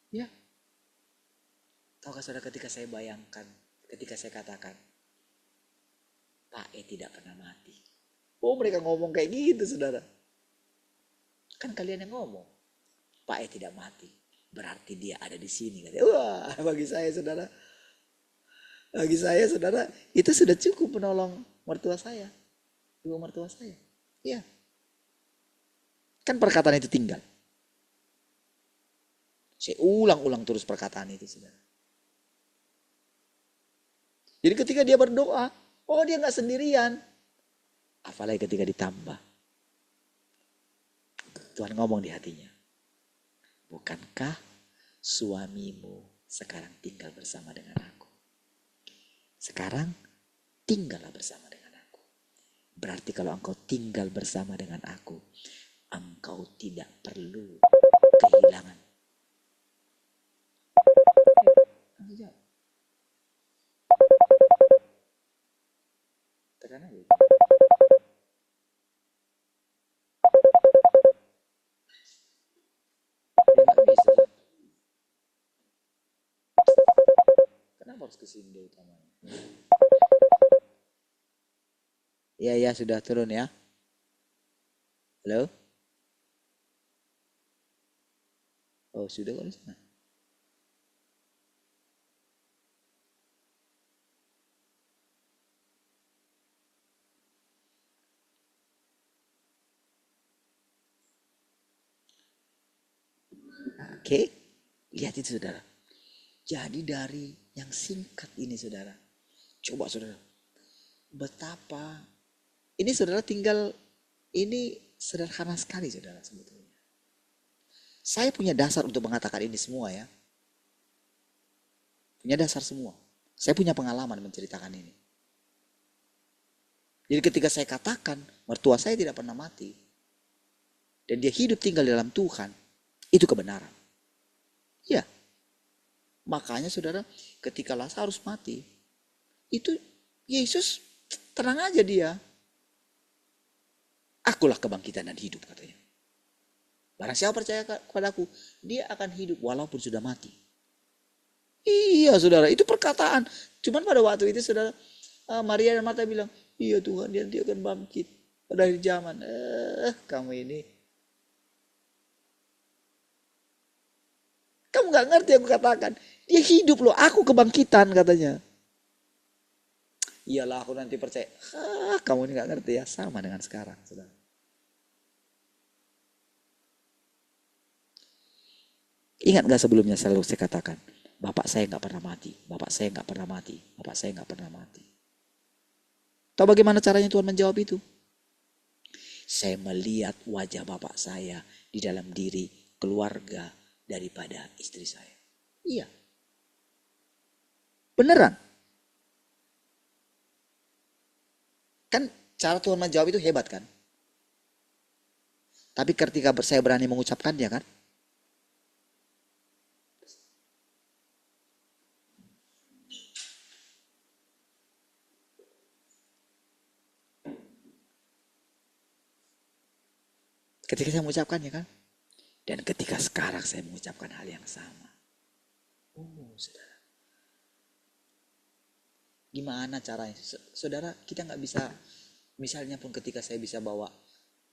Ya. Tahukah saudara ketika saya bayangkan, ketika saya katakan, Pak E tidak pernah mati. Oh mereka ngomong kayak gitu saudara. Kan kalian yang ngomong. Pak E tidak mati. Berarti dia ada di sini. Wah bagi saya saudara. Bagi saya saudara. Itu sudah cukup menolong mertua saya. Ibu mertua saya. Iya. Kan perkataan itu tinggal. Saya ulang-ulang terus perkataan itu saudara. Jadi ketika dia berdoa. Oh dia gak sendirian. Apalagi ketika ditambah. Tuhan ngomong di hatinya. Bukankah suamimu sekarang tinggal bersama dengan aku? Sekarang tinggallah bersama dengan aku. Berarti kalau engkau tinggal bersama dengan aku, engkau tidak perlu kehilangan. Tekan aja. Kenapa harus kesini dia utamanya? Iya sudah turun ya. Halo? Oh sudah kok di sana. Oke, lihat itu saudara. Jadi dari yang singkat ini saudara. Coba saudara. Betapa. Ini saudara tinggal. Ini sederhana sekali saudara sebetulnya. Saya punya dasar untuk mengatakan ini semua ya. Punya dasar semua. Saya punya pengalaman menceritakan ini. Jadi ketika saya katakan. Mertua saya tidak pernah mati. Dan dia hidup tinggal dalam Tuhan. Itu kebenaran. Ya. Makanya saudara, ketika Lazarus mati, itu Yesus tenang aja dia. Akulah kebangkitan dan hidup katanya. Barang siapa percaya kepadaku, dia akan hidup walaupun sudah mati. Iya saudara, itu perkataan. Cuman pada waktu itu saudara, Maria dan Martha bilang, iya Tuhan dia nanti akan bangkit pada akhir zaman. Kamu ini. Kamu gak ngerti aku katakan. Dia hidup loh, aku kebangkitan katanya. Iyalah aku nanti percaya. Kamu ini gak ngerti ya, sama dengan sekarang. Saudara. Ingat gak sebelumnya selalu saya katakan. Bapak saya gak pernah mati. Bapak saya gak pernah mati. Bapak saya gak pernah mati. Tahu bagaimana caranya Tuhan menjawab itu? Saya melihat wajah bapak saya di dalam diri keluarga daripada istri saya. Iya. Beneran. Kan cara Tuhan menjawab itu hebat kan? Tapi ketika saya berani mengucapkannya kan? Ketika saya mengucapkannya kan? Dan ketika sekarang saya mengucapkan hal yang sama. Oh, saudara. Gimana caranya? Saudara, kita nggak bisa, misalnya pun ketika saya bisa bawa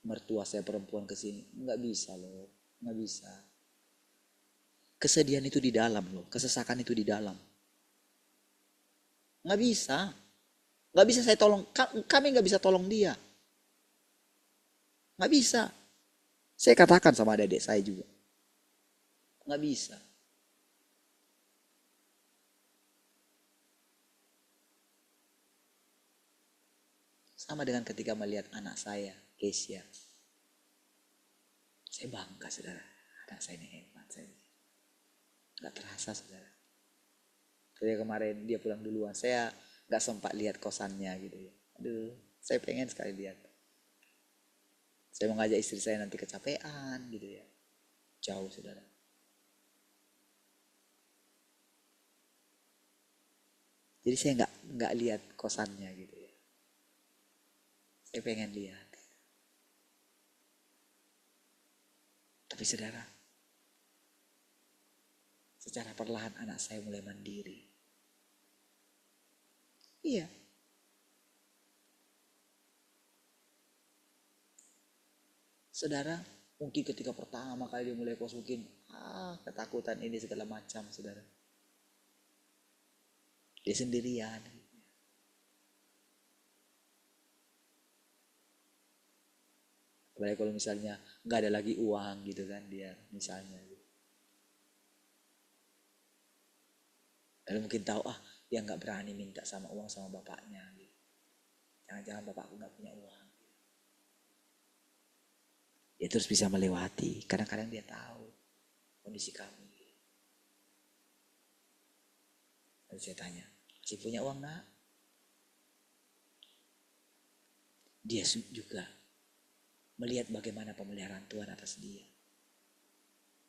mertua saya perempuan ke sini, nggak bisa loh, nggak bisa. Kesedihan itu di dalam loh, kesesakan itu di dalam. Nggak bisa saya tolong, kami nggak bisa tolong dia. Nggak bisa. Saya katakan sama adik-adik saya juga. Nggak bisa. Sama dengan ketika melihat anak saya, Kesia. Saya bangga, saudara. Anak saya ini hebat. Nggak terasa, saudara. Ketika kemarin dia pulang duluan, saya nggak sempat lihat kosannya gitu ya. Aduh, saya pengen sekali lihat. Saya mau ngajak istri saya nanti kecapean gitu ya. Jauh, saudara. Jadi saya nggak lihat kosannya gitu ya. Saya pengen lihat. Tapi saudara, secara perlahan anak saya mulai mandiri. Iya. Saudara, mungkin ketika pertama kali dia mulai kos mungkin ketakutan ini segala macam, saudara. Dia sendirian. Apalagi kalau misalnya nggak ada lagi uang gitu kan dia misalnya. Lalu mungkin tahu dia nggak berani minta sama uang sama bapaknya. Gitu. Jangan-jangan bapakku nggak punya uang. Dia terus bisa melewati. Kadang-kadang dia tahu kondisi kami. Lalu saya tanya, masih punya uang nak? Dia juga melihat bagaimana pemeliharaan Tuhan atas dia.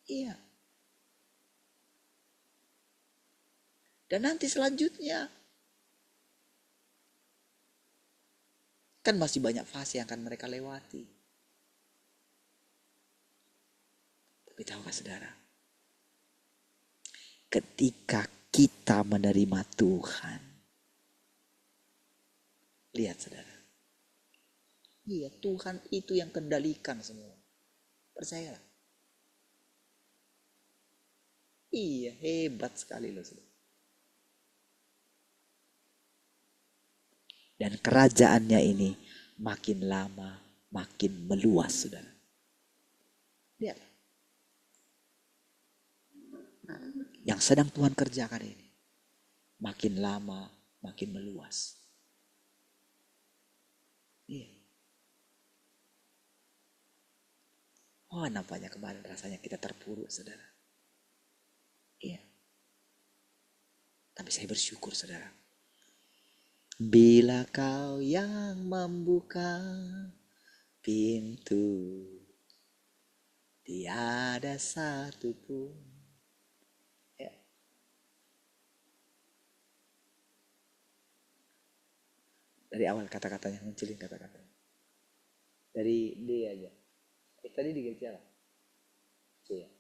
Iya. Dan nanti selanjutnya kan masih banyak fase yang akan mereka lewati. Tapi tahukah saudara? Ketika kita menerima Tuhan. Lihat saudara. Iya, Tuhan itu yang kendalikan semua. Percayalah. Iya, hebat sekali loh saudara. Dan kerajaannya ini makin lama makin meluas saudara. Lihat. Yang sedang Tuhan kerjakan ini makin lama makin meluas. Iya. Oh, nampaknya kemarin rasanya kita terpuruk, saudara. Iya. Tapi saya bersyukur, saudara. Bila kau yang membuka pintu, tiada satu pun. Ya. Dari awal kata-katanya, munculin kata-katanya. Dari D aja. Tadi di gereja lah. C ya.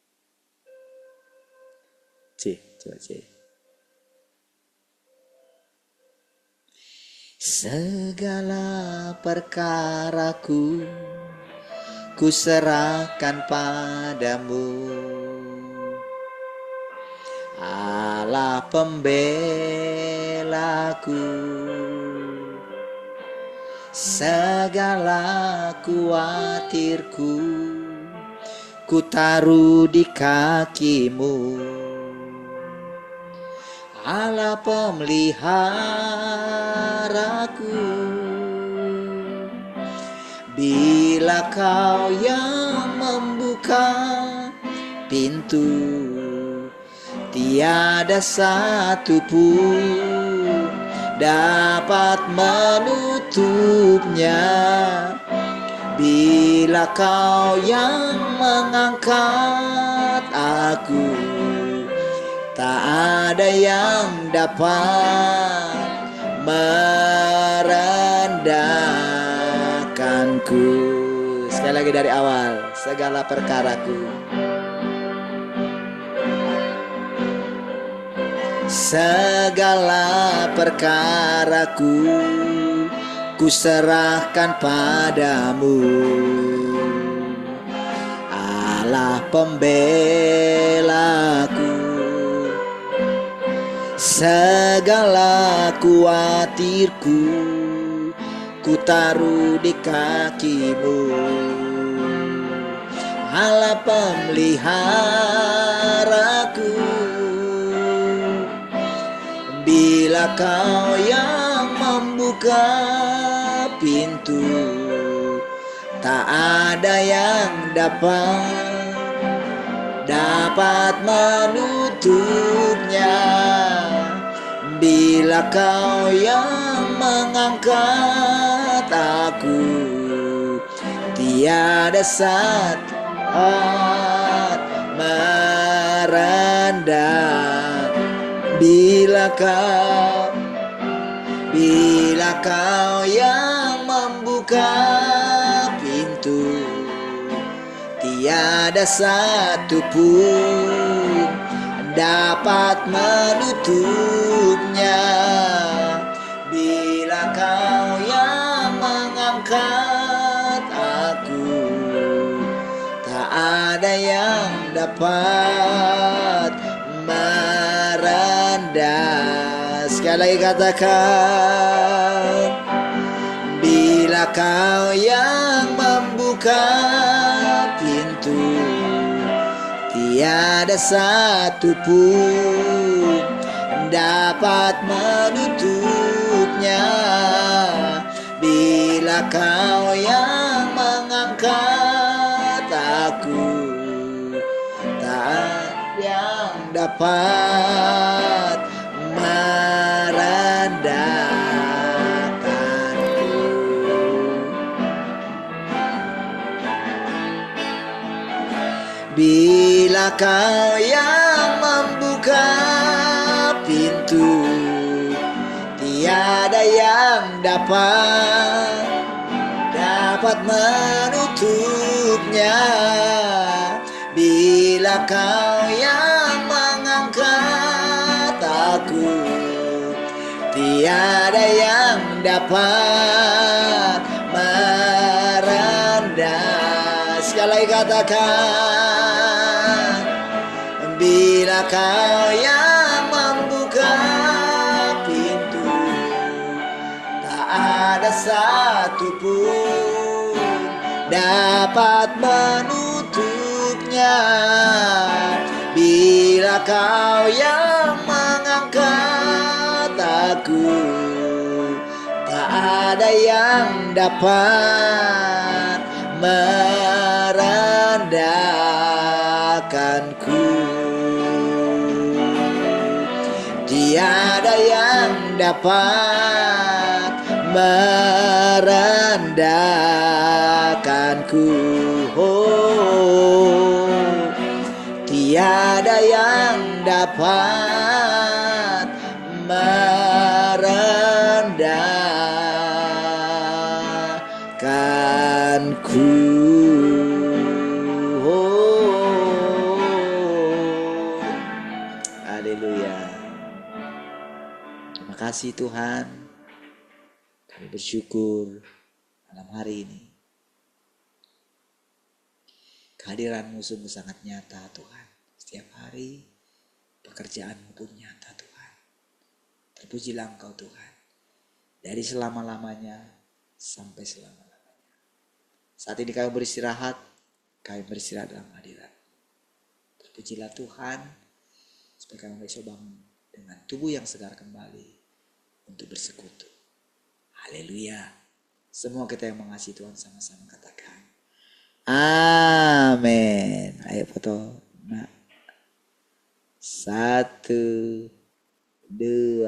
C, coba C. Segala perkaraku ku serahkan padamu, Allah pembelaku. Segala kuatirku ku taruh di kakimu, Allah pemeliharaku. bila Kau yang membuka pintu, tiada satu pun dapat menutupnya. Bila Kau yang mengangkat aku, tak ada yang dapat merendahkanku. Sekali lagi dari awal, segala perkaraku. Segala perkaraku ku serahkan padamu, Allah pembelaku. Segala kuatirku ku taruh di kaki-Mu, Allah pemeliharaku. Bila Kau yang membuka pintu, tak ada yang dapat menutupnya. Bila Kau yang mengangkat aku, tiada satu merendah. Bila Kau yang membuka pintu, tiada satu pun dapat menutupnya. Bila Kau yang mengangkat aku, tak ada yang dapat merendah. Sekali lagi katakan, bila Kau yang membuka pintu, tiada satu pun dapat menutupnya. Bila Kau yang mengangkat aku, tak ada yang dapat merendahkanku. Bila Kau yang membuka pintu, tiada yang dapat menutupnya. Bila Kau yang mengangkat aku, tiada yang dapat merendah. Sekali lagi katakan, bila Kau yang membuka pintu, tak ada satu pun dapat menutupnya. Bila Kau yang mengangkat aku, tak ada yang dapat merendahkanku. Tiada yang dapat merendahkanku. Oh, tiada yang dapat merendahkanku. Oh, haleluya. Terima kasih Tuhan. Kami bersyukur malam hari ini. Kehadiran-Mu sungguh sangat nyata Tuhan. Setiap hari pekerjaan-Mu pun nyata Tuhan. Terpujilah Engkau Tuhan. Dari selama-lamanya sampai selama-lamanya. Saat ini kami beristirahat dalam hadirat. Terpujilah Tuhan. Supaya kami besok bangun dengan tubuh yang segar kembali untuk bersekutu. Haleluya. Semua kita yang mengasihi Tuhan sama-sama katakan Amin. Ayo foto. Nah. 1, 2,